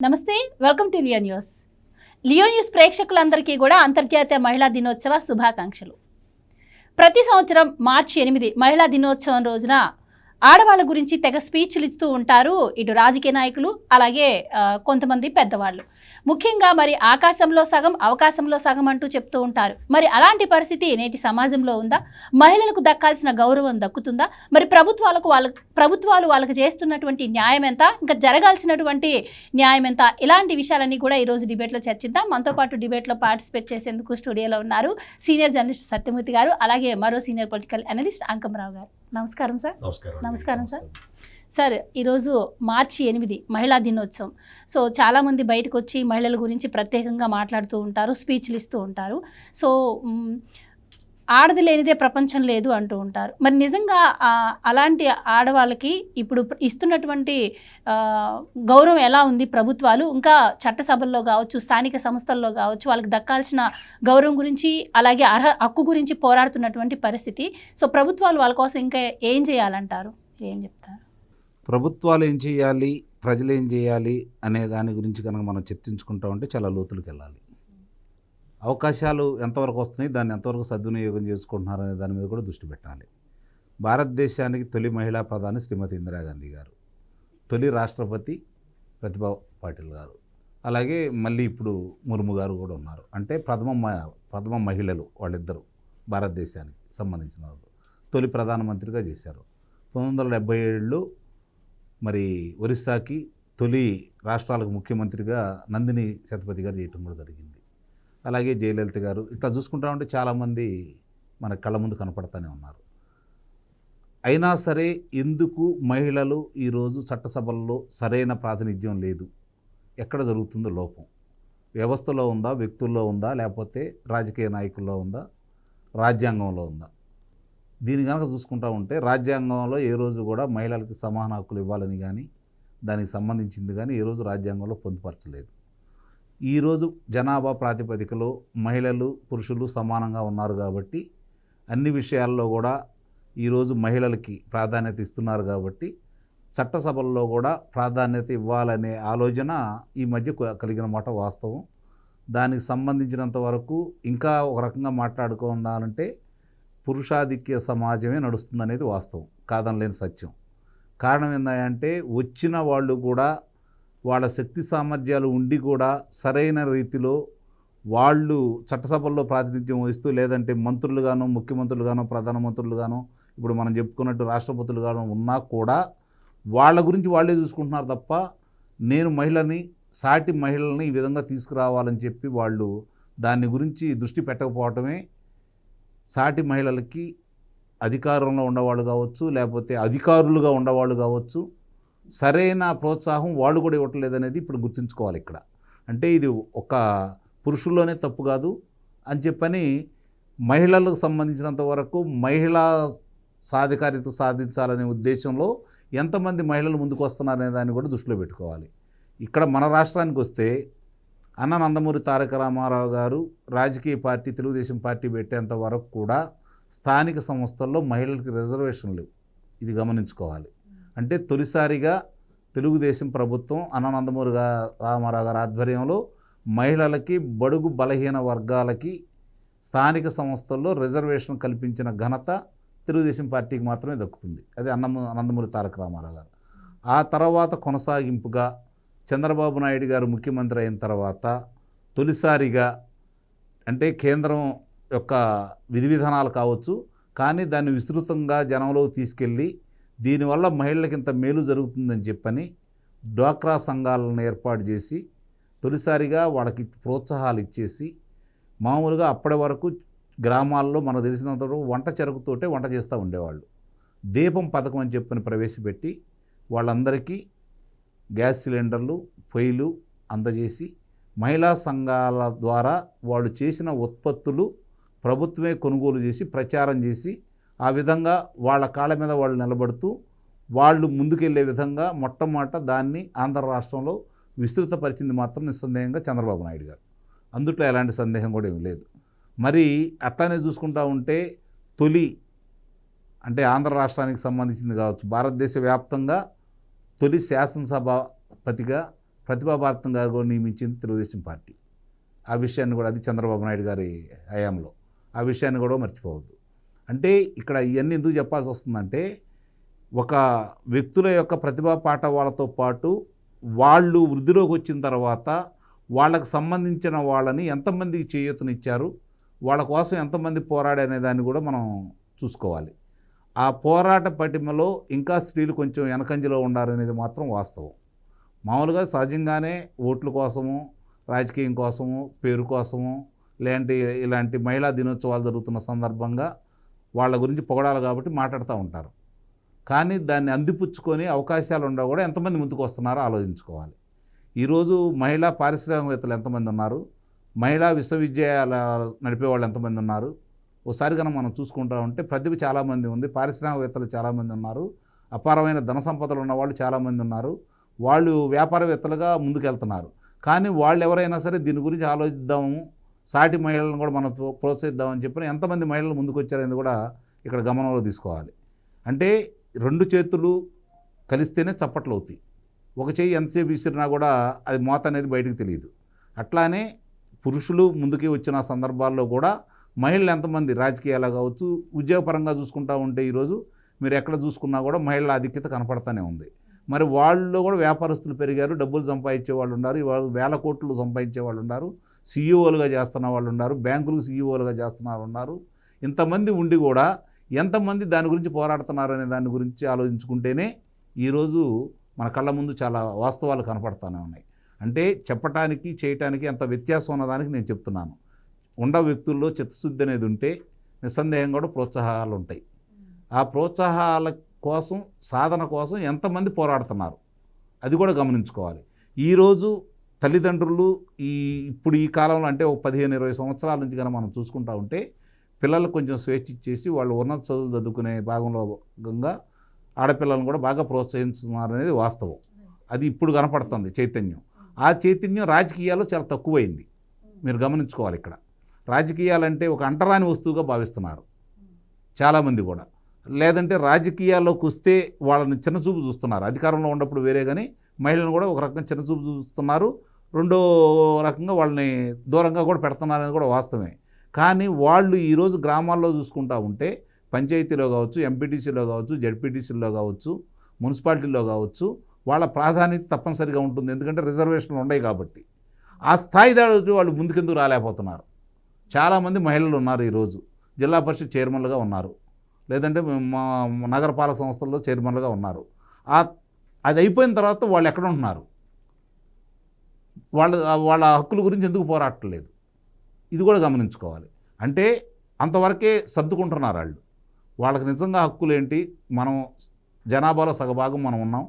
నమస్తే, welcome to Leo news. Leo news ప్రేక్షకులందరికీ కూడా అంతర్జాతీయ మహిళా దినోత్సవ శుభాకాంక్షలు. ప్రతి సంవత్సరం మార్చి 8 మహిళా దినోత్సవం రోజున ఆడవాళ్ళ గురించి తెగ స్పీచ్లు ఇస్తూ ఉంటారు ఇటు రాజకీయ నాయకులు, అలాగే కొంతమంది పెద్దవాళ్ళు. ముఖ్యంగా మరి ఆకాశంలో సగం అవకాశంలో సగం అంటూ చెప్తూ ఉంటారు. మరి అలాంటి పరిస్థితి నేటి సమాజంలో ఉందా? మహిళలకు దక్కాల్సిన గౌరవం దక్కుతుందా? మరి ప్రభుత్వాలు వాళ్ళకి చేస్తున్నటువంటి న్యాయం ఎంత, ఇంకా జరగాల్సినటువంటి న్యాయం ఎంత? ఇలాంటి విషయాలన్నీ కూడా ఈరోజు డిబేట్లో చర్చిద్దాం. మనతో పాటు డిబేట్లో పార్టిసిపేట్ చేసేందుకు స్టూడియోలో ఉన్నారు సీనియర్ జర్నలిస్ట్ సత్యమూర్తి గారు, అలాగే మరో సీనియర్ పొలిటికల్ అనలిస్ట్ అంకమరావు గారు. నమస్కారం సార్. నమస్కారం సార్. సార్, ఈరోజు మార్చి 8 మహిళా దినోత్సవం. సో చాలామంది బయటకు వచ్చి మహిళల గురించి ప్రత్యేకంగా మాట్లాడుతూ ఉంటారు, స్పీచ్లు ఇస్తూ ఉంటారు. సో ఆడది లేనిదే ప్రపంచం లేదు అంటూ ఉంటారు. మరి నిజంగా అలాంటి ఆడవాళ్ళకి ఇప్పుడు ఇస్తున్నటువంటి గౌరవం ఎలా ఉంది? ప్రభుత్వాలు ఇంకా చట్టసభల్లో కావచ్చు, స్థానిక సంస్థల్లో కావచ్చు, వాళ్ళకి దక్కాల్సిన గౌరవం గురించి, అలాగే హక్కు గురించి పోరాడుతున్నటువంటి పరిస్థితి. సో ప్రభుత్వాలు వాళ్ళ కోసం ఇంకా ఏం చేయాలంటారు? ఏం చెప్తారు? ప్రభుత్వాలు ఏం చేయాలి, ప్రజలు ఏం చేయాలి అనే దాని గురించి కనుక మనం చర్చించుకుంటా ఉంటే చాలా లోతులకు వెళ్ళాలి. అవకాశాలు ఎంతవరకు వస్తున్నాయి, దాన్ని ఎంతవరకు సద్వినియోగం చేసుకుంటున్నారు అనే దాని మీద కూడా దృష్టి పెట్టాలి. భారతదేశానికి తొలి మహిళా ప్రధాని శ్రీమతి ఇందిరాగాంధీ గారు, తొలి రాష్ట్రపతి ప్రతిభా పాటిల్ గారు, అలాగే మళ్ళీ ఇప్పుడు ముర్ము గారు కూడా ఉన్నారు. అంటే ప్రథమ మహిళలు వాళ్ళిద్దరూ భారతదేశానికి సంబంధించిన వాళ్ళు. తొలి ప్రధానమంత్రిగా చేశారు. 1977లో మరి ఒరిస్సాకి తొలి రాష్ట్రాలకు ముఖ్యమంత్రిగా నందిని శతపథి గారు చేయటం కూడా జరిగింది. అలాగే జయలలిత గారు. ఇట్లా చూసుకుంటా ఉంటే చాలామంది మన కళ్ళ ముందు కనపడతానే ఉన్నారు. అయినా సరే ఎందుకు మహిళలు ఈరోజు చట్టసభల్లో సరైన ప్రాతినిధ్యం లేదు? ఎక్కడ జరుగుతుందో లోపం? వ్యవస్థలో ఉందా, వ్యక్తుల్లో ఉందా, లేకపోతే రాజకీయ నాయకుల్లో ఉందా, రాజ్యాంగంలో ఉందా? దీని కనుక చూసుకుంటా ఉంటే రాజ్యాంగంలో ఏ రోజు కూడా మహిళలకి సమాన హక్కులు ఇవ్వాలని కానీ దానికి సంబంధించింది కానీ ఏ రోజు రాజ్యాంగంలో పొందుపరచలేదు. ఈరోజు జనాభా ప్రాతిపదికలో మహిళలు పురుషులు సమానంగా ఉన్నారు కాబట్టి అన్ని విషయాల్లో కూడా ఈరోజు మహిళలకి ప్రాధాన్యత ఇస్తున్నారు కాబట్టి చట్టసభల్లో కూడా ప్రాధాన్యత ఇవ్వాలనే ఆలోచన ఈ మధ్య కలిగిన మాట వాస్తవం. దానికి సంబంధించినంత వరకు ఇంకా ఒక రకంగా మాట్లాడుకోవాలంటే పురుషాధిక్య సమాజమే నడుస్తుందనేది వాస్తవం, కాదనలేని సత్యం. కారణం ఏంటంటే వచ్చిన వాళ్ళు కూడా వాళ్ళ శక్తి సామర్థ్యాలు ఉండి కూడా సరైన రీతిలో వాళ్ళు చట్టసభల్లో ప్రాతినిధ్యం వహిస్తూ, లేదంటే మంత్రులుగానో, ముఖ్యమంత్రులుగానో, ప్రధానమంత్రులుగానో, ఇప్పుడు మనం చెప్పుకున్నట్టు రాష్ట్రపతులుగానో ఉన్నా కూడా వాళ్ళ గురించి వాళ్ళే చూసుకుంటున్నారు తప్ప నేను మహిళని, సాటి మహిళల్ని ఈ విధంగా తీసుకురావాలని చెప్పి వాళ్ళు దాని గురించి దృష్టి పెట్టకపోవటమే సాటి మహిళలకి అధికారంలో ఉండేవాళ్ళు కావచ్చు, లేకపోతే అధికారులుగా ఉండేవాళ్ళు కావచ్చు, సరైన ప్రోత్సాహం వాళ్ళు కూడా ఇవ్వట్లేదనేది ఇప్పుడు గుర్తుంచుకోవాలి ఇక్కడ. అంటే ఇది ఒక పురుషుల్లోనే తప్పు కాదు అని చెప్పని మహిళలకు సంబంధించినంత వరకు మహిళా సాధికారిత సాధించాలనే ఉద్దేశంలో ఎంతమంది మహిళలు ముందుకు వస్తున్నారనే దాన్ని కూడా దృష్టిలో పెట్టుకోవాలి. ఇక్కడ మన రాష్ట్రానికి వస్తే అన్న నందమూరి తారక రామారావు గారు రాజకీయ పార్టీ తెలుగుదేశం పార్టీ పెట్టేంత వరకు కూడా స్థానిక సంస్థల్లో మహిళలకి రిజర్వేషన్లు, ఇది గమనించుకోవాలి. అంటే తొలిసారిగా తెలుగుదేశం ప్రభుత్వం అన్న నందమూరి రామారావు గారి ఆధ్వర్యంలో మహిళలకి, బడుగు బలహీన వర్గాలకి స్థానిక సంస్థల్లో రిజర్వేషన్ కల్పించిన ఘనత తెలుగుదేశం పార్టీకి మాత్రమే దక్కుతుంది. అది నందమూరి తారక రామారావు గారు. ఆ తర్వాత కొనసాగింపుగా చంద్రబాబు నాయుడు గారు ముఖ్యమంత్రి అయిన తర్వాత తొలిసారిగా, అంటే కేంద్రం యొక్క విధి విధానాలు కావచ్చు, కానీ దాన్ని విస్తృతంగా జనంలోకి తీసుకెళ్ళి దీనివల్ల మహిళలకు ఇంత మేలు జరుగుతుందని చెప్పని డ్వాక్రా సంఘాలను ఏర్పాటు చేసి తొలిసారిగా వాళ్ళకి ప్రోత్సాహాలు ఇచ్చేసి, మామూలుగా అప్పటి వరకు గ్రామాల్లో మనకు తెలిసినంత వంట చెరకుతోటే వంట చేస్తూ ఉండేవాళ్ళు. దీపం పథకం అని చెప్పని ప్రవేశపెట్టి వాళ్ళందరికీ గ్యాస్ సిలిండర్లు, పొయ్యిలు అందజేసి మహిళా సంఘాల ద్వారా వాళ్ళు చేసిన ఉత్పత్తులు ప్రభుత్వమే కొనుగోలు చేసి ప్రచారం చేసి ఆ విధంగా వాళ్ళ కాళ్ళ మీద వాళ్ళు నిలబడుతూ వాళ్ళు ముందుకెళ్లే విధంగా మొట్టమొదట దాన్ని ఆంధ్ర రాష్ట్రంలో విస్తృతపరిచింది మాత్రం నిస్సందేహంగా చంద్రబాబు నాయుడు గారు. అందుట్లో ఎలాంటి సందేహం కూడా ఏమీ లేదు. మరి అట్లానే చూసుకుంటా ఉంటే తొలి, అంటే ఆంధ్ర రాష్ట్రానికి సంబంధించింది కావచ్చు, భారతదేశ వ్యాప్తంగా తొలి శాసనసభాపతిగా ప్రతిభా భారతం గారు కూడా నియమించింది తెలుగుదేశం పార్టీ. ఆ విషయాన్ని కూడా, అది చంద్రబాబు నాయుడు గారి హయాంలో, ఆ విషయాన్ని కూడా మర్చిపోవద్దు. అంటే ఇక్కడ ఇవన్నీ ఎందుకు చెప్పాల్సి వస్తుందంటే, ఒక వ్యక్తుల యొక్క ప్రతిభా పాఠవాలతో పాటు వాళ్ళు వృద్ధిలోకి వచ్చిన తర్వాత వాళ్ళకు సంబంధించిన వాళ్ళని ఎంతమందికి చేయూతనిచ్చారు, వాళ్ళ కోసం ఎంతమంది పోరాడనే దాన్ని కూడా మనం చూసుకోవాలి. ఆ పోరాట పటిమలో ఇంకా స్త్రీలు కొంచెం వెనకంజలో ఉండాలనేది మాత్రం వాస్తవం. మామూలుగా సహజంగానే ఓట్ల కోసము, రాజకీయం కోసము, పేరు కోసము, ఇలాంటి మహిళా దినోత్సవాలు జరుగుతున్న సందర్భంగా వాళ్ళ గురించి పొగడాలి కాబట్టి మాట్లాడుతూ ఉంటారు. కానీ దాన్ని అందిపుచ్చుకొని అవకాశాలు ఉండవు కూడా ఎంతమంది ముందుకు వస్తున్నారో ఆలోచించుకోవాలి. ఈరోజు మహిళా పారిశ్రామికవేత్తలు ఎంతమంది ఉన్నారు, మహిళా విశ్వవిద్యాలయాలు నడిపేవాళ్ళు ఎంతమంది ఉన్నారు, ఒకసారి కనుక మనం చూసుకుంటూ ఉంటే ప్రతిభ చాలామంది ఉంది, పారిశ్రామికవేత్తలు చాలామంది ఉన్నారు, అపారమైన ధన సంపదలు ఉన్నవాళ్ళు చాలామంది ఉన్నారు, వాళ్ళు వ్యాపారవేత్తలుగా ముందుకెళ్తున్నారు. కానీ వాళ్ళు ఎవరైనా సరే దీని గురించి ఆలోచిద్దాము, సాటి మహిళలను కూడా మనం ప్రోత్సహిద్దామని చెప్పిన ఎంతమంది మహిళలు ముందుకు వచ్చారనేది కూడా ఇక్కడ గమనంలో తీసుకోవాలి. అంటే రెండు చేతులు కలిస్తేనే చప్పట్లు అవుతాయి. ఒక చెయ్యి ఎంతసేపు విసిరినా కూడా అది మోత అనేది బయటకు తెలియదు. అట్లానే పురుషులు ముందుకే వచ్చిన సందర్భాల్లో కూడా మహిళలు ఎంతమంది రాజకీయాలు కావచ్చు, ఉద్యోగపరంగా చూసుకుంటూ ఉంటే ఈరోజు మీరు ఎక్కడ చూసుకున్నా కూడా మహిళల ఆధిక్యత కనపడతానే ఉంది. మరి వాళ్ళు కూడా వ్యాపారస్తులు పెరిగారు, డబ్బులు సంపాదించే వాళ్ళు ఉన్నారు, వాళ్ళు వేల కోట్లు సంపాదించే వాళ్ళు ఉన్నారు, సీఈఓలుగా చేస్తున్న వాళ్ళు ఉన్నారు, బ్యాంకులకు సీఈఓలుగా చేస్తున్న వాళ్ళు ఉన్నారు. ఇంతమంది ఉండి కూడా ఎంతమంది దాని గురించి పోరాడుతున్నారు అనే దాని గురించి ఆలోచించుకుంటేనే ఈరోజు మన కళ్ళ ముందు చాలా వాస్తవాలు కనపడుతూనే ఉన్నాయి. అంటే చెప్పటానికి చేయటానికి ఎంత వ్యత్యాసం ఉన్నదానికి నేను చెప్తున్నాను. వ్యక్తుల్లో చిత్తశుద్ధి అనేది ఉంటే నిస్సందేహంగా కూడా ప్రోత్సాహాలు ఉంటాయి. ఆ ప్రోత్సాహాల కోసం, సాధన కోసం ఎంతమంది పోరాడుతున్నారు అది కూడా గమనించుకోవాలి. ఈరోజు తల్లిదండ్రులు ఇప్పుడు ఈ కాలంలో అంటే ఒక 15-20 సంవత్సరాల నుంచి కనుక మనం చూసుకుంటూ ఉంటే పిల్లలకు కొంచెం స్వేచ్ఛ ఇచ్చేసి వాళ్ళు ఉన్నత చదువులు చదువుకునే భాగంలో భాగంగా ఆడపిల్లలను కూడా బాగా ప్రోత్సహిస్తున్నారు అనేది వాస్తవం. అది ఇప్పుడు కనపడుతుంది చైతన్యం. ఆ చైతన్యం రాజకీయాల్లో చాలా తక్కువైంది. మీరు గమనించుకోవాలి. ఇక్కడ రాజకీయాలంటే ఒక అంటరాని వస్తువుగా భావిస్తున్నారు చాలామంది కూడా. లేదంటే రాజకీయాల్లోకి వస్తే వాళ్ళని చిన్నచూపు చూస్తున్నారు. అధికారంలో ఉన్నప్పుడు వేరే, కానీ మహిళలను కూడా ఒక రకంగా చిన్నచూపు చూస్తున్నారు. రెండో రకంగా వాళ్ళని దూరంగా కూడా పెడుతున్నారు అనేది కూడా వాస్తవమే. కానీ వాళ్ళు ఈరోజు గ్రామాల్లో చూసుకుంటూ ఉంటే పంచాయతీలో కావచ్చు, ఎంపీటీసీలో కావచ్చు, జడ్పీటీసీలో కావచ్చు, మున్సిపాలిటీలో కావచ్చు, వాళ్ళ ప్రాధాన్యత తప్పనిసరిగా ఉంటుంది. ఎందుకంటే రిజర్వేషన్లు ఉన్నాయి కాబట్టి. ఆ స్థాయి దాటి వాళ్ళు ముందుకెందుకు రాలేకపోతున్నారు. చాలామంది మహిళలు ఉన్నారు ఈరోజు జిల్లా పరిషత్ చైర్మన్లుగా ఉన్నారు, లేదంటే మా నగరపాలక సంస్థల్లో చైర్మన్లుగా ఉన్నారు. అది అయిపోయిన తర్వాత వాళ్ళు ఎక్కడ ఉంటున్నారు, వాళ్ళ హక్కుల గురించి ఎందుకు పోరాటలేదు, ఇది కూడా గమనించుకోవాలి. అంటే అంతవరకే సర్దుకుంటున్నారు వాళ్ళు. వాళ్ళకి నిజంగా హక్కులు ఏంటి, మనం జనాభాలో సగభాగం మనం ఉన్నాం.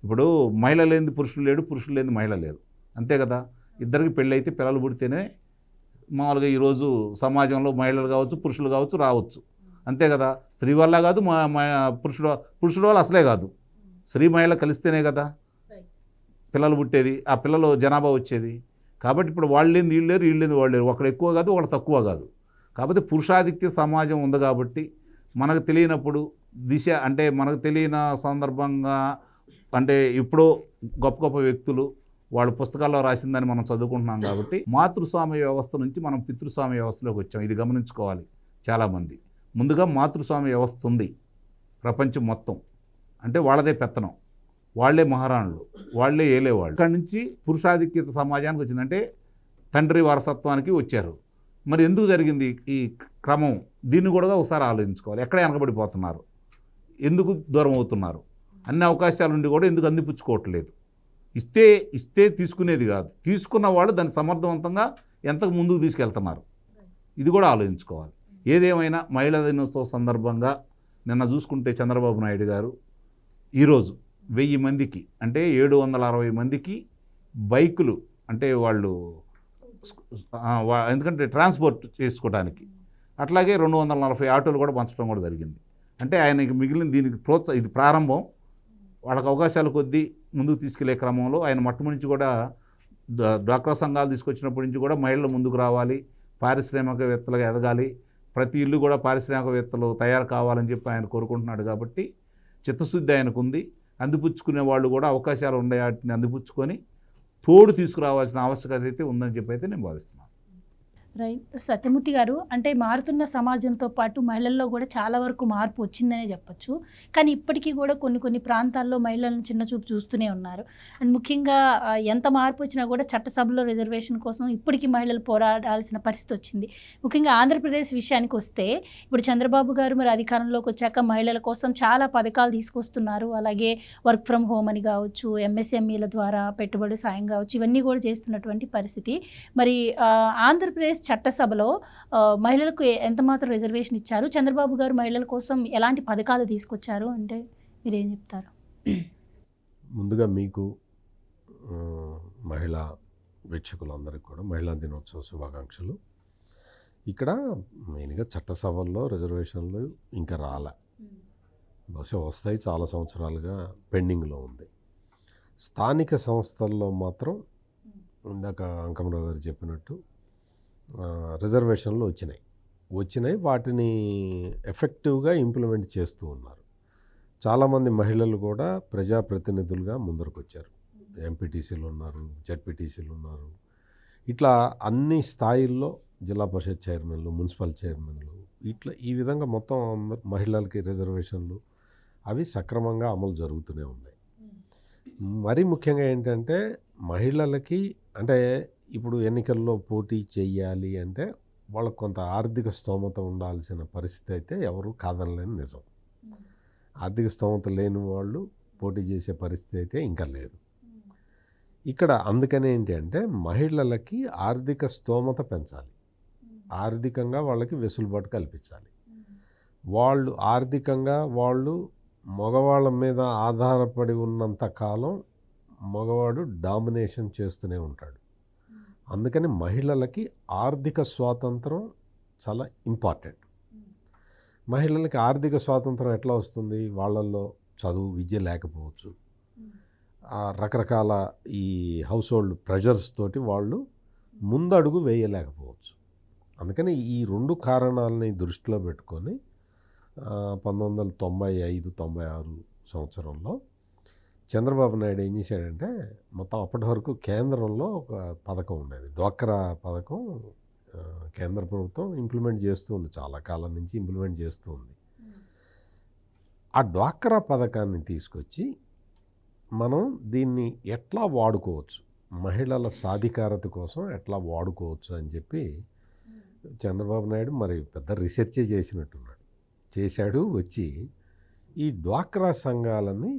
ఇప్పుడు మహిళ లేనిది పురుషులు లేడు, పురుషులు లేనిది మహిళ లేదు, అంతే కదా. ఇద్దరికి పెళ్ళి అయితే పిల్లలు పుడితేనే మామూలుగా ఈరోజు సమాజంలో మహిళలు కావచ్చు, పురుషులు కావచ్చు రావచ్చు, అంతే కదా. స్త్రీ వల్ల కాదు, పురుషుడు వల్ల అసలే కాదు, స్త్రీ మహిళ కలిస్తేనే కదా పిల్లలు పుట్టేది, ఆ పిల్లలు జనాభా వచ్చేది. కాబట్టి ఇప్పుడు వాళ్ళు లేని వీళ్ళు లేరు, వీళ్ళు లేని వాళ్ళు లేరు, ఒకడు ఎక్కువ కాదు, ఒకడు తక్కువ కాదు. కాబట్టి పురుషాధిక్య సమాజం ఉంది కాబట్టి మనకు తెలియనప్పుడు దిశ, అంటే మనకు తెలియని సందర్భంగా, అంటే ఇప్పుడు గొప్ప గొప్ప వ్యక్తులు వాళ్ళు పుస్తకాల్లో రాసిందని మనం చదువుకుంటున్నాం కాబట్టి మాతృస్వామ్య వ్యవస్థ నుంచి మనం పితృస్వామ్య వ్యవస్థలోకి వచ్చాం. ఇది గమనించుకోవాలి చాలామంది. ముందుగా మాతృస్వామ్య వ్యవస్థ ఉంది ప్రపంచం మొత్తం, అంటే వాళ్ళదే పెత్తనం, వాళ్లే మహారాణులు, వాళ్లే ఏలేవాళ్ళు. ఇక్కడి నుంచి పురుషాధిక్యత సమాజానికి వచ్చిందంటే తండ్రి వారసత్వానికి వచ్చారు. మరి ఎందుకు జరిగింది ఈ క్రమం, దీన్ని కూడా ఒకసారి ఆలోచించుకోవాలి. ఎక్కడ వెనకబడిపోతున్నారు, ఎందుకు దూరం అవుతున్నారు, అన్ని అవకాశాలు ఉండి కూడా ఎందుకు అందిపుచ్చుకోవట్లేదు. ఇస్తే తీసుకునేది కాదు, తీసుకున్న వాళ్ళు దాన్ని సమర్థవంతంగా ఎంతకు ముందుకు తీసుకెళ్తున్నారు, ఇది కూడా ఆలోచించుకోవాలి. ఏదేమైనా మహిళా దినోత్సవం సందర్భంగా నిన్న చూసుకుంటే చంద్రబాబు నాయుడు గారు ఈరోజు 1000 మందికి, అంటే 760 మందికి బైకులు, అంటే వాళ్ళు ఎందుకంటే ట్రాన్స్పోర్ట్ చేసుకోవడానికి, అట్లాగే 240 ఆటోలు కూడా పంచడం కూడా జరిగింది. అంటే ఆయనకి మిగిలిన దీనికి ఇది ప్రారంభం. వాళ్ళకి అవకాశాల కొద్దీ ముందుకు తీసుకెళ్లే క్రమంలో ఆయన మొట్టమొదటి కూడా డ్వాక్రా సంఘాలు తీసుకొచ్చినప్పటి నుంచి కూడా మహిళలు ముందుకు రావాలి, పారిశ్రామికవేత్తలుగా ఎదగాలి, ప్రతి ఇల్లు కూడా పారిశ్రామికవేత్తలు తయారు కావాలని చెప్పి ఆయన కోరుకుంటున్నాడు. కాబట్టి చిత్తశుద్ధి ఆయనకు ఉంది. అందిపుచ్చుకునే వాళ్ళు కూడా అవకాశాలు ఉండే వాటిని అందిపుచ్చుకొని తోడు తీసుకురావాల్సిన ఆవశ్యకత అయితే ఉందని చెప్పి అయితే నేను భావిస్తున్నాను. రైట్. సత్యమూర్తి గారు, అంటే మారుతున్న సమాజంతో పాటు మహిళల్లో కూడా చాలా వరకు మార్పు వచ్చిందనే చెప్పొచ్చు. కానీ ఇప్పటికీ కూడా కొన్ని ప్రాంతాల్లో మహిళలను చిన్నచూపు చూస్తూనే ఉన్నారు. అండ్ ముఖ్యంగా ఎంత మార్పు వచ్చినా కూడా చట్టసభలో రిజర్వేషన్ కోసం ఇప్పటికీ మహిళలు పోరాడాల్సిన పరిస్థితి వచ్చింది. ముఖ్యంగా ఆంధ్రప్రదేశ్ విషయానికి వస్తే ఇప్పుడు చంద్రబాబు గారు మరి అధికారంలోకి వచ్చాక మహిళల కోసం చాలా పథకాలు తీసుకొస్తున్నారు. అలాగే వర్క్ ఫ్రమ్ హోమ్ అని కావచ్చు, ఎంఎస్ఎంఈల ద్వారా పెట్టుబడి సాయం కావచ్చు, ఇవన్నీ కూడా చేస్తున్నటువంటి పరిస్థితి. మరి ఆంధ్రప్రదేశ్ చట్టసభలో మహిళలకు ఎంత మాత్రం రిజర్వేషన్ ఇచ్చారు? చంద్రబాబు గారు మహిళల కోసం ఎలాంటి పథకాలు తీసుకొచ్చారు అంటే మీరేం చెప్తారు? ముందుగా మీకు మహిళా వీక్షకులందరికీ కూడా మహిళా దినోత్సవ శుభాకాంక్షలు. ఇక్కడ మెయిన్గా చట్టసభల్లో రిజర్వేషన్లు ఇంకా రాలే, బహుశా వస్తాయి, చాలా సంవత్సరాలుగా పెండింగ్లో ఉంది. స్థానిక సంస్థల్లో మాత్రం ఇందాక అంకమరావు గారు చెప్పినట్టు రిజర్వేషన్లు వచ్చినాయి. వాటిని ఎఫెక్టివ్గా ఇంప్లిమెంట్ చేస్తూ ఉన్నారు. చాలామంది మహిళలు కూడా ప్రజాప్రతినిధులుగా ముందరకు వచ్చారు. ఎంపీటీసీలు ఉన్నారు, జడ్పీటీసీలు ఉన్నారు. ఇట్లా అన్ని స్థాయిల్లో జిల్లా పరిషత్ చైర్మన్లు, మున్సిపల్ చైర్మన్లు, ఇట్లా ఈ విధంగా మొత్తం మహిళలకి రిజర్వేషన్లు అవి సక్రమంగా అమలు జరుగుతూనే ఉన్నాయి. మరీ ముఖ్యంగా ఏంటంటే మహిళలకి అంటే ఇప్పుడు ఎన్నికల్లో పోటీ చేయాలి అంటే వాళ్ళకు కొంత ఆర్థిక స్తోమత ఉండాల్సిన పరిస్థితి అయితే ఎవరు కాదనలేని నిజం. ఆర్థిక స్తోమత లేని వాళ్ళు పోటీ చేసే పరిస్థితి అయితే ఇంకా లేదు. ఇక్కడ అందుకనే ఏంటి అంటే మహిళలకి ఆర్థిక స్తోమత పెంచాలి, ఆర్థికంగా వాళ్ళకి వెసులుబాటు కల్పించాలి. వాళ్ళు ఆర్థికంగా వాళ్ళు మగవాళ్ళ మీద ఆధారపడి ఉన్నంత కాలం మగవాడు డామినేషన్ చేస్తూనే ఉంటాడు. అందుకని మహిళలకి ఆర్థిక స్వాతంత్రం చాలా ఇంపార్టెంట్. మహిళలకి ఆర్థిక స్వాతంత్రం ఎట్లా వస్తుంది? వాళ్ళల్లో చదువు విద్య లేకపోవచ్చు, రకరకాల ఈ హౌస్ హోల్డ్ ప్రెషర్స్ తోటి వాళ్ళు ముందడుగు వేయలేకపోవచ్చు. అందుకని ఈ రెండు కారణాలని దృష్టిలో పెట్టుకొని 1995-96 సంవత్సరంలో చంద్రబాబు నాయుడు ఏం చేశాడంటే మొత్తం అప్పటి వరకు కేంద్రంలో ఒక పథకం ఉండేది, డ్వాక్రా పథకం. కేంద్ర ప్రభుత్వం ఇంప్లిమెంట్ చేస్తూ ఉంది, చాలా కాలం నుంచి ఇంప్లిమెంట్ చేస్తూ ఉంది. ఆ డ్వాక్రా పథకాన్ని తీసుకొచ్చి మనం దీన్ని ఎట్లా వాడుకోవచ్చు, మహిళల సాధికారత కోసం ఎట్లా వాడుకోవచ్చు అని చెప్పి చంద్రబాబు నాయుడు మరి పెద్ద రీసెర్చే చేశాడు. వచ్చి ఈ డ్వాక్రా సంఘాలని